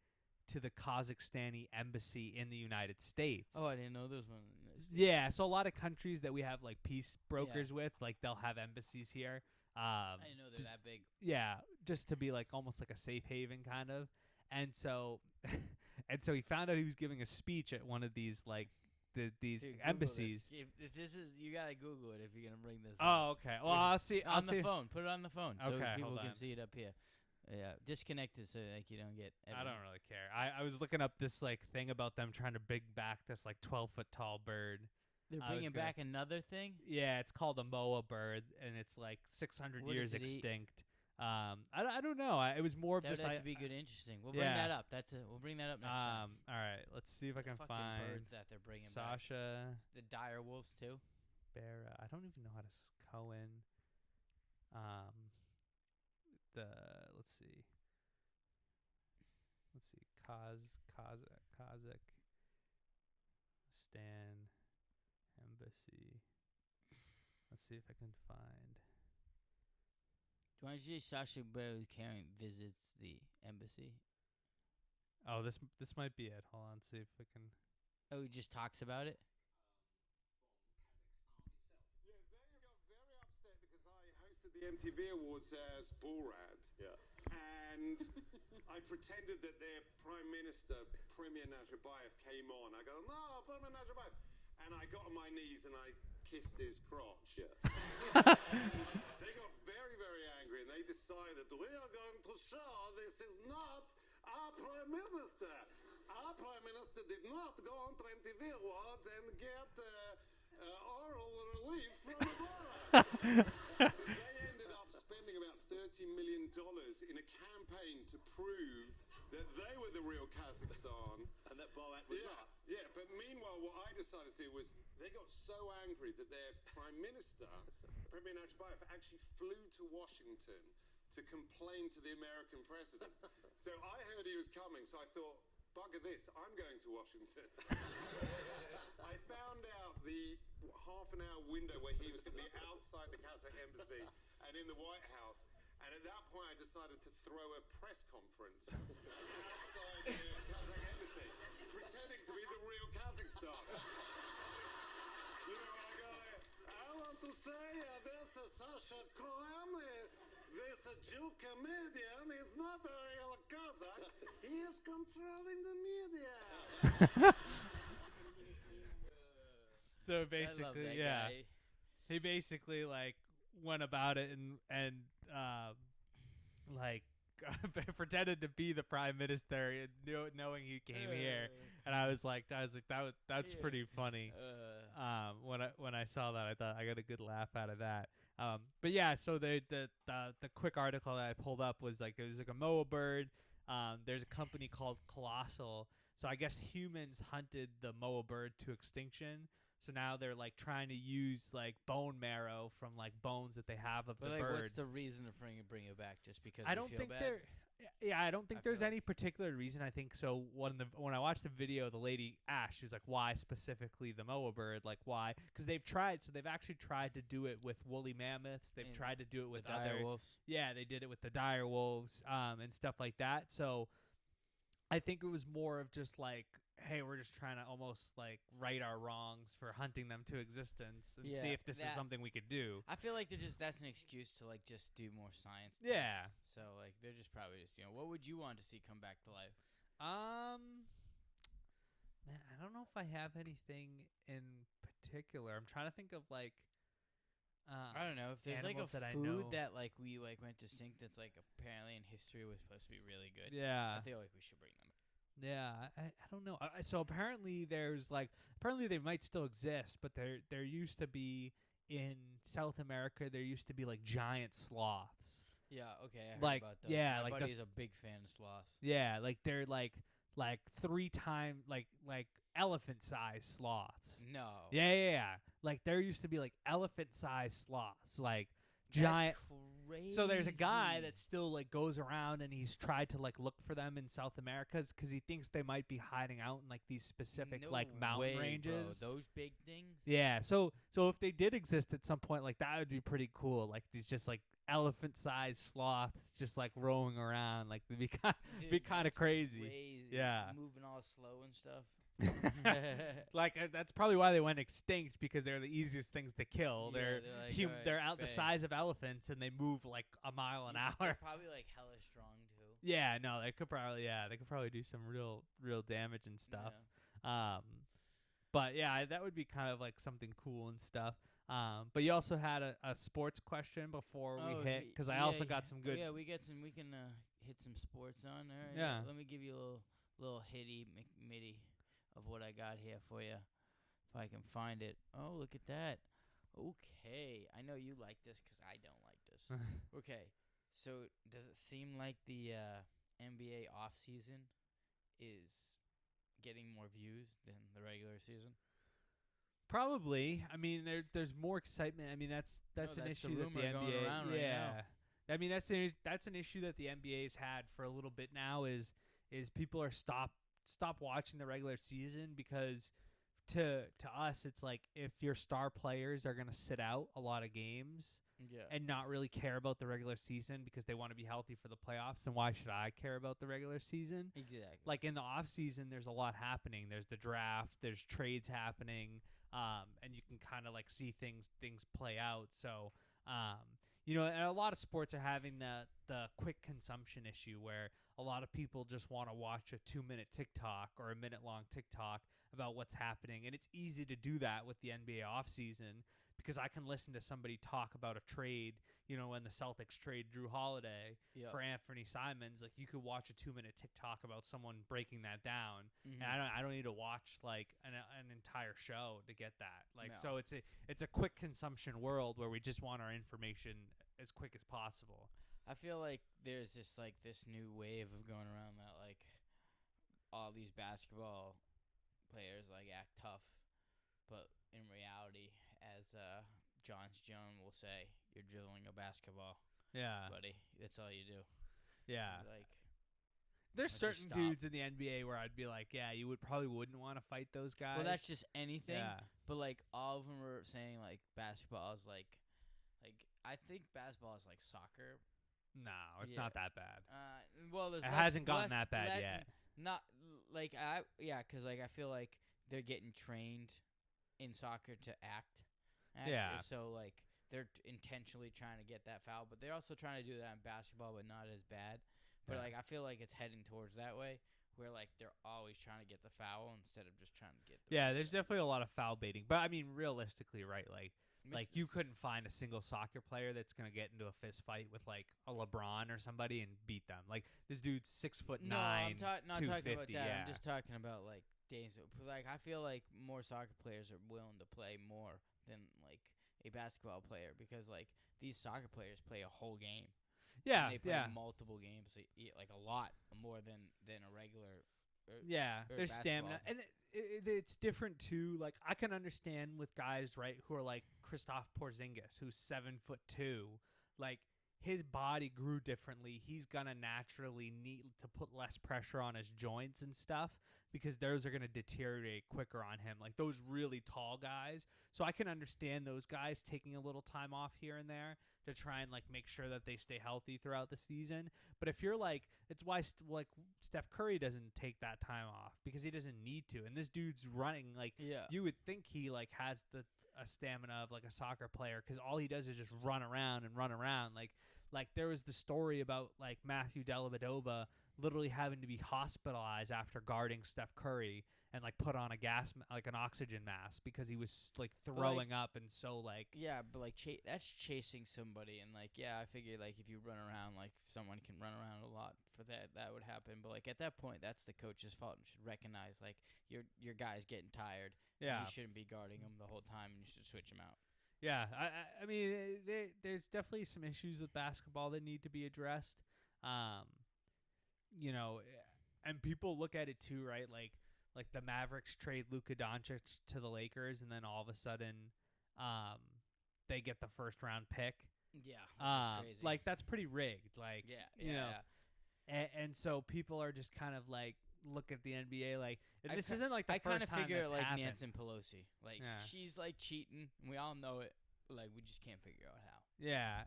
to the Kazakhstani embassy in the United States. Oh, I didn't know there was one in this. Yeah, so a lot of countries that we have like peace brokers with, like they'll have embassies here. I didn't know they're just, that big. yeah, just to be like almost like a safe haven kind of. And so, and so he found out he was giving a speech at one of these like these Dude, Google embassies. This. If this is, you gotta Google it if you're gonna bring this up. Oh, okay. Well, I'll see. I'll On the see. phone. Put it on the phone so Okay, people hold can on. see it up here. Yeah, disconnect it so like you don't get. I don't really care. I was looking up this like thing about them trying to bring back this like 12-foot tall bird. They're I was bringing gonna- back another thing. Yeah, it's called a moa bird, and it's like 600 What years does it eat? extinct. I don't know. It was more of That would just actually be good, interesting. We'll bring yeah. that up. We'll bring that up next time. All right. Let's see if I The can fucking find birds that they're bringing back. Sasha The dire wolves too. Barra. I don't even know how to Cohen. The let's see. Kazakh Stan Embassy. Let's see if I can find. Why don't you say Sasha Baron Cohen visits the embassy? Oh, this might be it. Hold on, see if I can. Oh, he just talks about it. Yeah, they got very upset because I hosted the MTV Awards as Borat. Yeah. And I pretended that their Prime Minister, Premier Nazarbayev, came on. I go, no, Premier Nazarbayev. And I got on my knees and I kissed his crotch. Yeah. They got very, very angry and they decided, we are going to show this is not our Prime Minister. Our Prime Minister did not go on to MTV Awards and get oral relief from Ebola. So they ended up spending about $30 million in a campaign to prove that they were the real Kazakhstan. And that Borat was Yeah, not. yeah, but meanwhile, what I decided to do was they got so angry that their Prime Minister, Premier Nazarbayev, actually flew to Washington to complain to the American president. So I heard he was coming, so I thought, bugger this, I'm going to Washington. I found out the half-an-hour window where he was going to be outside the Kazakh embassy and in the White House. And at that point, I decided to throw a press conference outside the Kazakh embassy, pretending to be the real Kazakhstan. You know, I want to say this is Sasha Cohen. This Jew comedian is not a real Kazakh. He is controlling the media. So I love basically, that yeah, guy. he basically like went about it and like pretended to be the prime minister, knowing he came here. And I was like, that's Yeah. pretty funny. When I saw that, I thought I got a good laugh out of that. But yeah, so the quick article that I pulled up was like it was like a moa bird. There's a company called Colossal. So I guess humans hunted the moa bird to extinction. So now they're like trying to use like bone marrow from like bones that they have of But the like, bird. what's the reason to bring it back? Just because I we don't feel think bad? there. Yeah, I don't think I feel there's like- any particular reason. I think so. When I watched the video, the lady asked, she was like, "Why specifically the moa bird? Like why?" Because they've tried. So they've actually tried to do it with woolly mammoths. They've And tried to do it with the dire other. wolves. Yeah, they did it with the dire wolves, and stuff like that. So I think it was more of just like, hey, we're just trying to almost like right our wrongs for hunting them to existence and see Yeah, if this is that- something we could do. I feel like that's an excuse to like just do more science. stuff. Yeah. So like they're just probably just what would you want to see come back to life? Man, I don't know if I have anything in particular. I'm trying to think of like. I don't know if there's like a animals that I food know. that like we like went to sink that's like apparently in history was supposed to be really good. Yeah. I feel like we should bring them. Yeah, I don't know. So apparently apparently they might still exist, but there used to be in South America there used to be like giant sloths. Yeah, okay, I heard Like, about those. yeah, My like buddy those- is a big fan of sloths. Yeah, like they're like 3 times like elephant sized sloths. No. Yeah. Like there used to be like elephant sized sloths, like giant. That's crazy. So there's a guy that still like goes around and he's tried to like look for them in South America because he thinks they might be hiding out in like these specific No like mountain way, ranges. Bro. Those big things. Yeah, so if they did exist at some point, like that would be pretty cool. Like these just like elephant-sized sloths just like roaming around, like it'd be kind Dude, be kind of that's crazy. crazy. Yeah. Moving all slow and stuff. Like that's probably why they went extinct, because they're the easiest things to kill. Yeah, they're they're like, alright, they're out the bang. size of elephants and they move like a mile an hour. They're probably like hella strong too. Yeah, no, they could probably do some real damage and stuff. Yeah. But yeah, that would be kind of like something cool and stuff. But you also had a sports question before we hit, because I also got some good. Yeah, we can hit some sports on. All right. Yeah. Let me give you a little hitty McMitty of what I got here for you, if I can find it. Oh, look at that. Okay, I know you like this because I don't like this. Okay, so does it seem like the NBA off season is getting more views than the regular season? Probably. I mean, there's more excitement. I mean, that's an that's the issue that the rumor going NBA. around right now. I mean, that's an issue that the NBA's had for a little bit now. Is people are stop watching the regular season, because to us it's like, if your star players are gonna sit out a lot of games and not really care about the regular season because they want to be healthy for the playoffs, then why should I care about the regular season? Exactly. Like in the off season, there's a lot happening. There's the draft. There's trades happening. And you can kind of like see things play out. So, and a lot of sports are having the quick consumption issue, where a lot of people just want to watch a 2-minute TikTok or a minute-long TikTok about what's happening. And it's easy to do that with the NBA offseason, because I can listen to somebody talk about a trade, when the Celtics trade Drew Holiday for Anthony Simons. Like, you could watch a 2-minute TikTok about someone breaking that down. Mm-hmm. And I don't need to watch like an entire show to get that. Like, No. so it's a quick consumption world where we just want our information as quick as possible. I feel like there's this new wave of going around that like all these basketball players like act tough, but in reality, as John will say, you're dribbling a basketball. Yeah, buddy. That's all you do. Yeah. Like, there's Let's just certain stop. dudes in the NBA where I'd be like, yeah, you wouldn't want to fight those guys. well, that's just anything. Yeah. But like all of them were saying like basketball is like I think basketball is like soccer. No, it's Yeah. not that bad. Well, there's It less- hasn't gotten less- that bad le- yet. Not like because like I feel like they're getting trained in soccer to act. Yeah. So like they're intentionally trying to get that foul, but they're also trying to do that in basketball, but not as bad. But Yeah. like I feel like it's heading towards that way, where like they're always trying to get the foul instead of just trying to get. The Yeah, first there's down. definitely a lot of foul baiting. But I mean, realistically, right? Like Missed you this. couldn't find a single soccer player that's gonna get into a fist fight with like a LeBron or somebody and beat them. Like, this dude's 6'9". No, I'm not talking about 250, that. yeah. I'm just talking about like days. Like I feel like more soccer players are willing to play more than like a basketball player, because like these soccer players play a whole game. Yeah, And they play yeah. multiple games, like a lot more than a regular. Yeah, or there's basketball. stamina, and it's different too. Like, I can understand with guys, right, who are like Kristaps Porzingis, who's 7'2". Like, his body grew differently. He's gonna naturally need to put less pressure on his joints and stuff, because those are gonna deteriorate quicker on him. Like those really tall guys. So I can understand those guys taking a little time off here and there to try and like make sure that they stay healthy throughout the season. But if you're like, it's why like Steph Curry doesn't take that time off, because he doesn't need to. And this dude's running like, Yeah. you would think he like has a stamina of like a soccer player, because all he does is just run around and run around. Like there was the story about like Matthew Dellavedova literally having to be hospitalized after guarding Steph Curry and like put on an oxygen mask, because he was like throwing up and so like. Yeah, but like that's chasing somebody, and like I figure like if you run around, like someone can run around a lot for that would happen. But like at that point, that's the coach's fault, and should recognize like your guy's getting tired. Yeah. And you shouldn't be guarding him the whole time, and you should switch him out. Yeah, I mean, there's definitely some issues with basketball that need to be addressed. And people look at it too, right? Like the Mavericks trade Luka Doncic to the Lakers, and then all of a sudden, they get the first round pick. Yeah, which is crazy. Like, that's pretty rigged. Like, yeah. And so people are just kind of like look at the NBA like, I this ki- isn't like the I first kind of time figure that's it like happened. Nancy Pelosi. Like she's like cheating, and we all know it. Like we just can't figure out how. Yeah,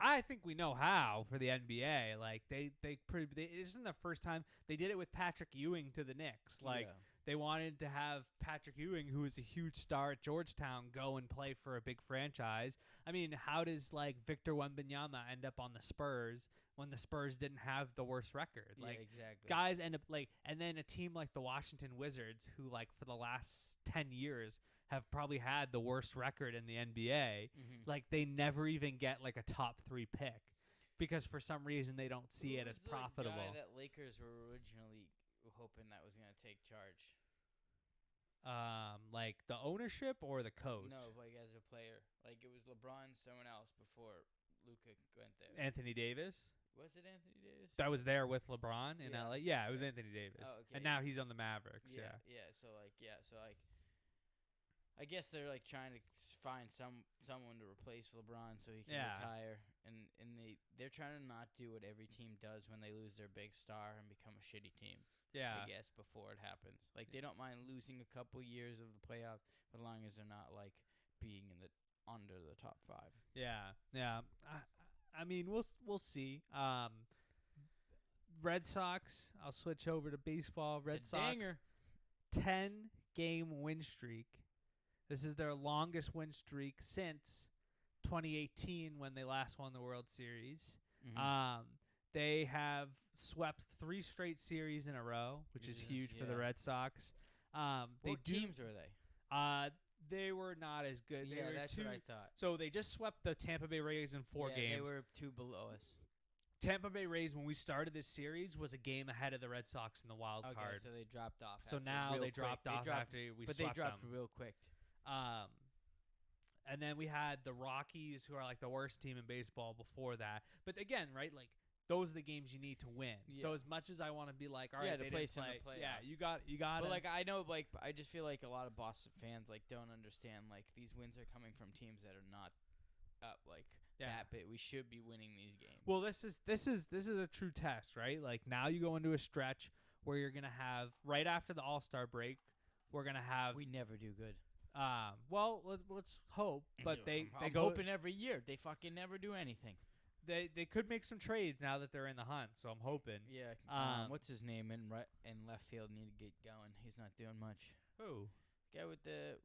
I think we know how for the NBA. Like it isn't the first time they did it with Patrick Ewing to the Knicks. Like they wanted to have Patrick Ewing, who was a huge star at Georgetown, go and play for a big franchise. I mean, how does like Victor Wembanyama end up on the Spurs when the Spurs didn't have the worst record? Yeah, Like exactly. guys end up like, and then a team like the Washington Wizards, who like for the last 10 years have probably had the worst record in the NBA, Mhm. like they never even get like a top 3 pick because for some reason they don't see Who it as was the profitable. guy that Lakers were originally hoping that was going to take charge? Like the ownership or the coach? No, like as a player. Like it was LeBron, someone else before Luka went there. Anthony Davis. Was it Anthony Davis? That was there with LeBron in Yeah. LA. Yeah, it was Anthony Davis. Oh, okay. And now he's on the Mavericks. Yeah. So I guess they're like trying to find someone to replace LeBron so he can retire, and they're trying to not do what every team does when they lose their big star and become a shitty team. Yeah. I guess before it happens, like they don't mind losing a couple years of the playoffs, as long as they're not like being in the under the top 5. Yeah. Yeah. I mean, we'll see. Red Sox. I'll switch over to baseball. Red Sox. Danger. 10-game win streak. This is their longest win streak since 2018 when they last won the World Series. Mhm. They have swept 3 straight series in a row, which is Jesus, huge for the yeah. Red Sox. What teams were they? They were not as good. They Yeah, were that's what I thought. So they just swept the Tampa Bay Rays in 4 games. They were 2 below us. Tampa Bay Rays, when we started this series, was a game ahead of the Red Sox in the wild card. So they dropped off. So now they dropped off after we but swept they dropped them. real quick. And then we had the Rockies, who are like the worst team in baseball before that. But again, right, like those are the games you need to win. Yeah. So as much as I want to be like, all right, to they place didn't in the play. Yeah, playoffs. you got. But like I know, like I just feel like a lot of Boston fans like don't understand like these wins are coming from teams that are not up like that bit. We should be winning these games. Well, this is a true test, right? Like now you go into a stretch where you're gonna have right after the All-Star break, we're gonna have. We never do good. Well, let's hope, but I'm go hoping every year. They fucking never do anything. They could make some trades now that they're in the hunt, so I'm hoping. Yeah. What's his name in left field? Need to get going. He's not doing much. Who? Guy with the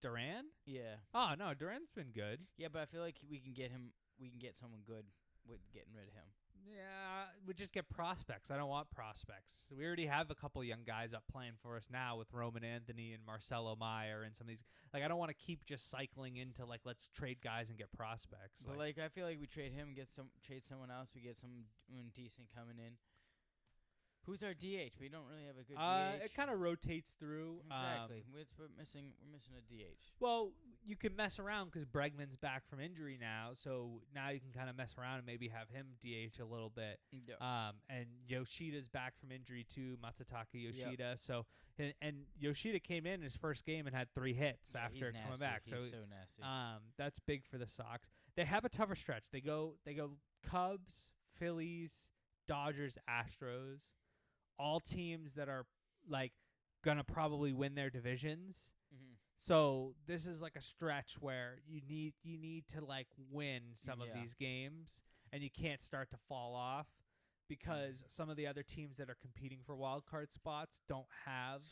Duran? Yeah. Oh no, Duran's been good. Yeah, but I feel like we can get him. We can get someone good with getting rid of him. Yeah, we just get prospects. I don't want prospects. We already have a couple young guys up playing for us now with Roman Anthony and Marcelo Meyer and some of these. Like, I don't want to keep just cycling into like let's trade guys and get prospects. But like I feel like we trade him, trade someone else. We get someone decent coming in. Who's our DH? We don't really have a good DH. It kind of rotates through. Exactly. We're missing a DH. Well, you can mess around because Bregman's back from injury now, so now you can kind of mess around and maybe have him DH a little bit. Yep. And Yoshida's back from injury too, Matsutaka Yoshida. Yep. So and Yoshida came in his first game and had 3 hits after coming back. He's so nasty. That's big for the Sox. They have a tougher stretch. They go Cubs, Phillies, Dodgers, Astros. All teams that are like gonna probably win their divisions. Mm-hmm. So this is like a stretch where you need to like win some of these games, and you can't start to fall off because some of the other teams that are competing for wild card spots don't have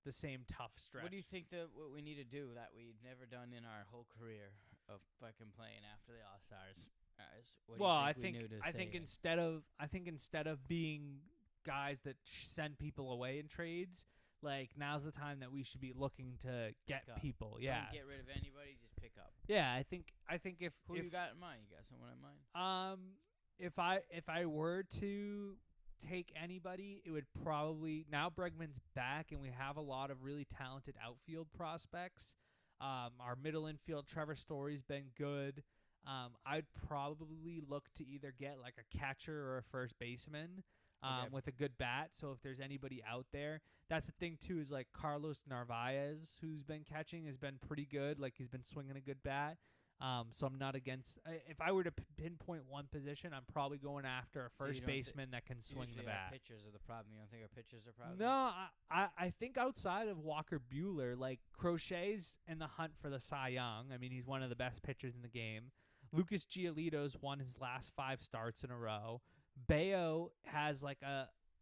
the same tough stretch. What do you think that what we need to do that we've never done in our whole career of fucking playing after the All-Stars? I think instead of being guys that send people away in trades, like now's the time that we should be looking to get people. Yeah, don't get rid of anybody, just pick up. Yeah, I think if you got in mind? You got someone in mind? If I were to take anybody, it would probably now Bregman's back and we have a lot of really talented outfield prospects. Our middle infield, Trevor Story's been good. I'd probably look to either get like a catcher or a first baseman. With a good bat. So if there's anybody out there, that's the thing too, is like Carlos Narvaez, who's been catching, has been pretty good. Like he's been swinging a good bat. So I'm not against. If I were to pinpoint one position, I'm probably going after a first baseman that can swing the bat. Pitchers are the problem. You don't think our pitchers are problem? No, I think outside of Walker Buehler, like Crochet's in the hunt for the Cy Young. I mean, he's one of the best pitchers in the game. Lucas Giolito's won his last 5 starts in a row. Bayo has like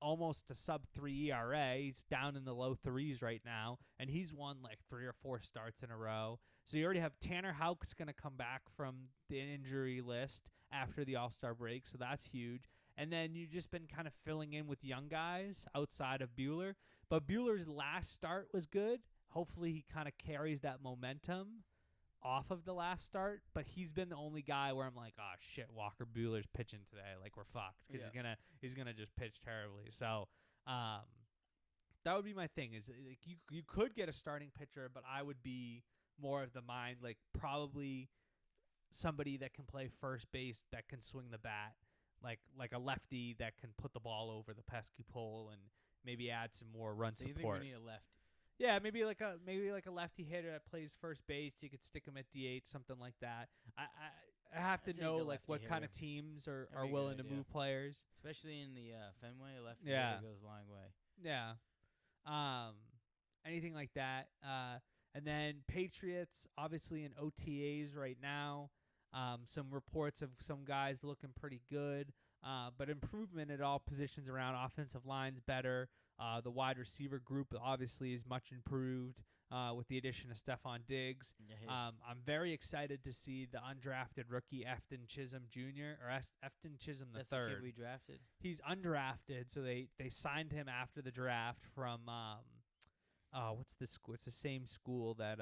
almost a sub 3 ERA. He's down in the low threes right now, and he's won like 3 or 4 starts in a row. So you already have Tanner Houck's going to come back from the injury list after the All-Star break, so that's huge. And then you've just been kind of filling in with young guys outside of Bueller. But Bueller's last start was good. Hopefully he kind of carries that momentum off of the last start, but he's been the only guy where I'm like, oh shit, Walker Bueller's pitching today, like we're fucked because he's gonna just pitch terribly. So that would be my thing. Is like you could get a starting pitcher, but I would be more of the mind like probably somebody that can play first base that can swing the bat, like a lefty that can put the ball over the pesky pole and maybe add some more run So you support. think we need a lefty? Yeah, maybe like a lefty hitter that plays first base. You could stick him at DH, something like that. I have to take know a like what lefty kind of hitter. teams are That'd be a good willing to idea. move players. Especially in the Fenway, a lefty Yeah. hitter goes a long way. Yeah. Anything like that. And then Patriots, obviously in OTAs right now. Some reports of some guys looking pretty good. But improvement at all positions around. Offensive line's better. The wide receiver group obviously is much improved with the addition of Stephon Diggs. Yeah, I'm very excited to see the undrafted rookie Efton Chisholm Jr. or Efton Chisholm that's III. the kid we drafted. He's undrafted, so they signed him after the draft from what's this school? It's the same school that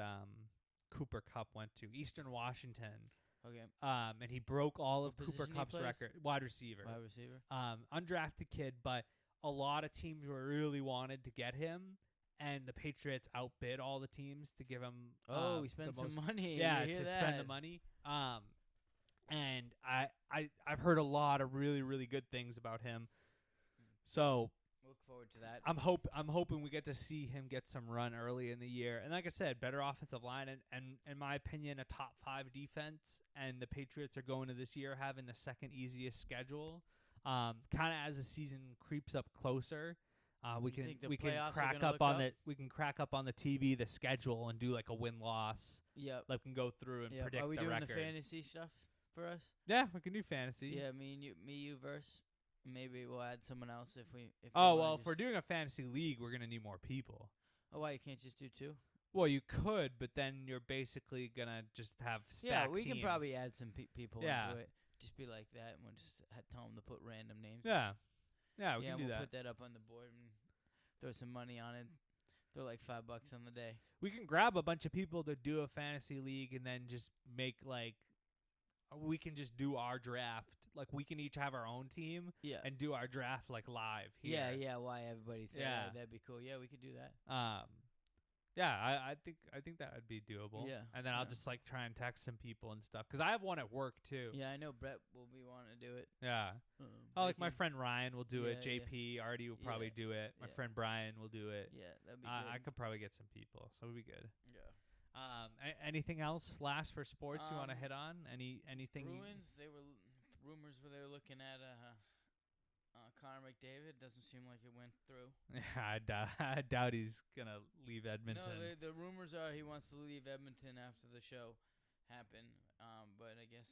Cooper Kupp went to, Eastern Washington. Okay. And he broke all of What Cooper position he Kupp's plays? record. Wide receiver. Wide receiver. Undrafted kid, but a lot of teams were really wanted to get him, and the Patriots outbid all the teams to give him. We spent the some most- money. Yeah, You hear to that? spend the money. And I've heard a lot of really really good things about him. So Look forward to that. I'm hoping we get to see him get some run early in the year. And like I said, better offensive line and in my opinion, a top 5 defense. And the Patriots are going to this year having the second easiest schedule. Kind of as the season creeps up closer, we You think the can playoffs are crack gonna up look on up? we can crack up on the TV the schedule and do like a win loss. Yep. Like we can go through and Yep. predict Are we the doing record. the fantasy stuff for us? Yeah, we can do fantasy. Yeah, me and you verse. Maybe we'll add someone else if we. If they Oh wanna well, if just- we're doing a fantasy league, we're gonna need more people. Oh, why you can't just do 2? Well, you could, but then you're basically gonna just have stacked Yeah, we teams. can probably add some people Yeah. into it. Just be like that, and we'll just tell them to put random names. Yeah, yeah, we yeah, can do we'll that. put that up on the board and throw some money on it. Throw like $5 on the day. We can grab a bunch of people to do a fantasy league, and then just make like we can just do our draft. Like we can each have our own team Yeah. and do our draft like live here. Yeah. Why everybody say Yeah. that? That'd be cool. Yeah, we could do that. Yeah, I think that would be doable. Yeah, and then I'll yeah. just like try and text some people and stuff because I have one at work too. Yeah, I know Brett will be wanting to do it. Yeah. But Oh, like he my can- friend Ryan will do it. Yeah, yeah. JP Artie will probably Yeah, do it. My yeah. friend Brian will do it. Yeah, that'd be I good. could probably get some people, so it'll be good. Yeah. Anything else last for sports you want to Um, hit on? Anything? Bruins, they were rumors where they were looking at Connor McDavid. Doesn't seem like it went through. I doubt he's gonna leave Edmonton. No, the rumors are he wants to leave Edmonton after the show happened. But I guess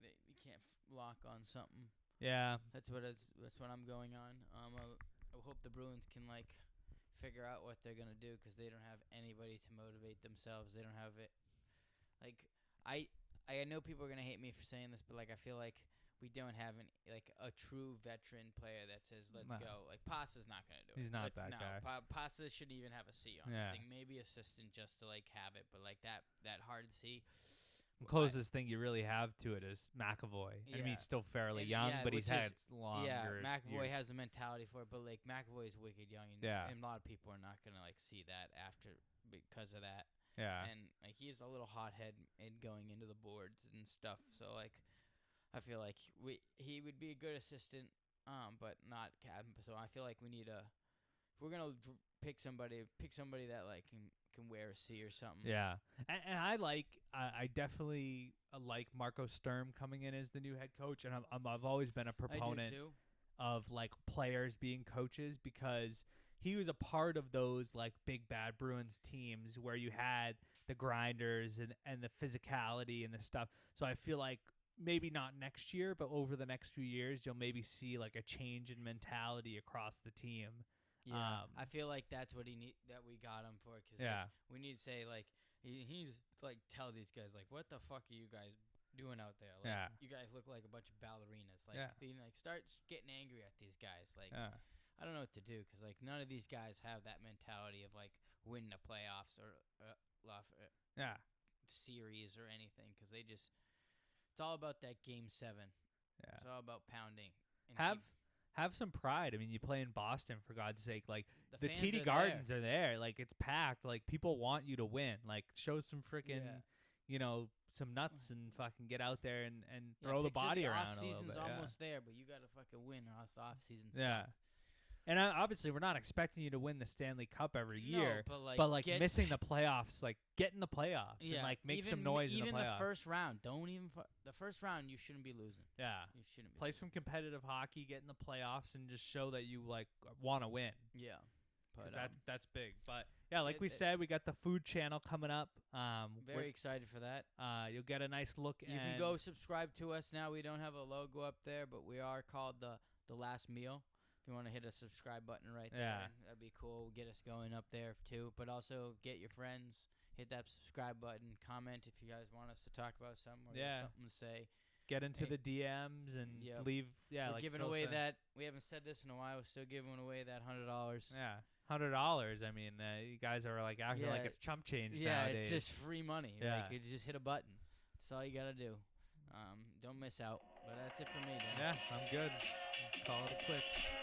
you can't lock on something. Yeah, That's what I'm going on. I hope the Bruins can like figure out what they're gonna do because they don't have anybody to motivate themselves. They don't have it. Like I know people are gonna hate me for saying this, but like I feel like we don't have a true veteran player that says let's No. go. Like Pasta's not gonna do it. He's not that guy. Pasta shouldn't even have a C on Yeah. this thing. Maybe assistant just to like have it, but like that hard C. the closest thing you really have to it is McAvoy. I mean, Yeah. he's still fairly And, young, yeah, but he's which is- had longer. Yeah, McAvoy years. has the mentality for it, but like McAvoy is wicked young, and, Yeah. and a lot of people are not gonna like see that after because of that. Yeah, And like he's a little hothead in going into the boards and stuff. So like, I feel like he would be a good assistant, but not captain. So I feel like we need if we're gonna pick somebody that like can wear a C or something. yeah. And I definitely like Marco Sturm coming in as the new head coach, and I've always been a I proponent do too. of like players being coaches because he was a part of those like big bad Bruins teams where you had the grinders and the physicality and the stuff. So I feel like maybe not next year, but over the next few years, you'll maybe see like a change in mentality across the team. Yeah, I feel like that's what that we got him for. Cause Yeah. like, we need to say like he's like tell these guys like what the fuck are you guys doing out there? Like, Yeah. you guys look like a bunch of ballerinas. Like, Yeah. start getting angry at these guys. Like, Yeah. I don't know what to do because like none of these guys have that mentality of like winning the playoffs or Yeah. series or anything because they just it's all about that game 7. Yeah. It's all about pounding. And Have some pride. I mean, you play in Boston, for God's sake. Like, the fans TD are Gardens are there. Like, it's packed. Like, people want you to win. Like, show some freaking, some nuts and fucking get out there and throw the body around a little bit. Off-season's almost there, but you got to fucking win or else the off-season Yeah. sucks. And obviously, we're not expecting you to win the Stanley Cup every No, year. but missing the playoffs, like, get in the playoffs and, like, make some noise in the playoffs. Even the first round. Don't even the first round, you shouldn't be losing. Yeah. You shouldn't be Play some competitive hockey, get in the playoffs, and just show that you, like, want to win. Yeah. But that's big. But, yeah, like we said, we got the food channel coming up. Very excited for that. You'll get a nice look. You can go subscribe to us now. We don't have a logo up there, but we are called the Last Meal. If you want to hit a subscribe button right there, that'd be cool. Get us going up there too. But also get your friends, hit that subscribe button, comment if you guys want us to talk about something or have something to say. Get into the DMs and leave. Yeah, we're like giving Phil away said. that. We haven't said this in a while. We're still giving away that $100. Yeah, $100. I mean, you guys are like acting like it's chump change nowadays. It's just free money. Yeah. Like, you just hit a button. That's all you gotta do. Don't miss out. But that's it for me, Dan. Yeah, I'm good. Call it a quits.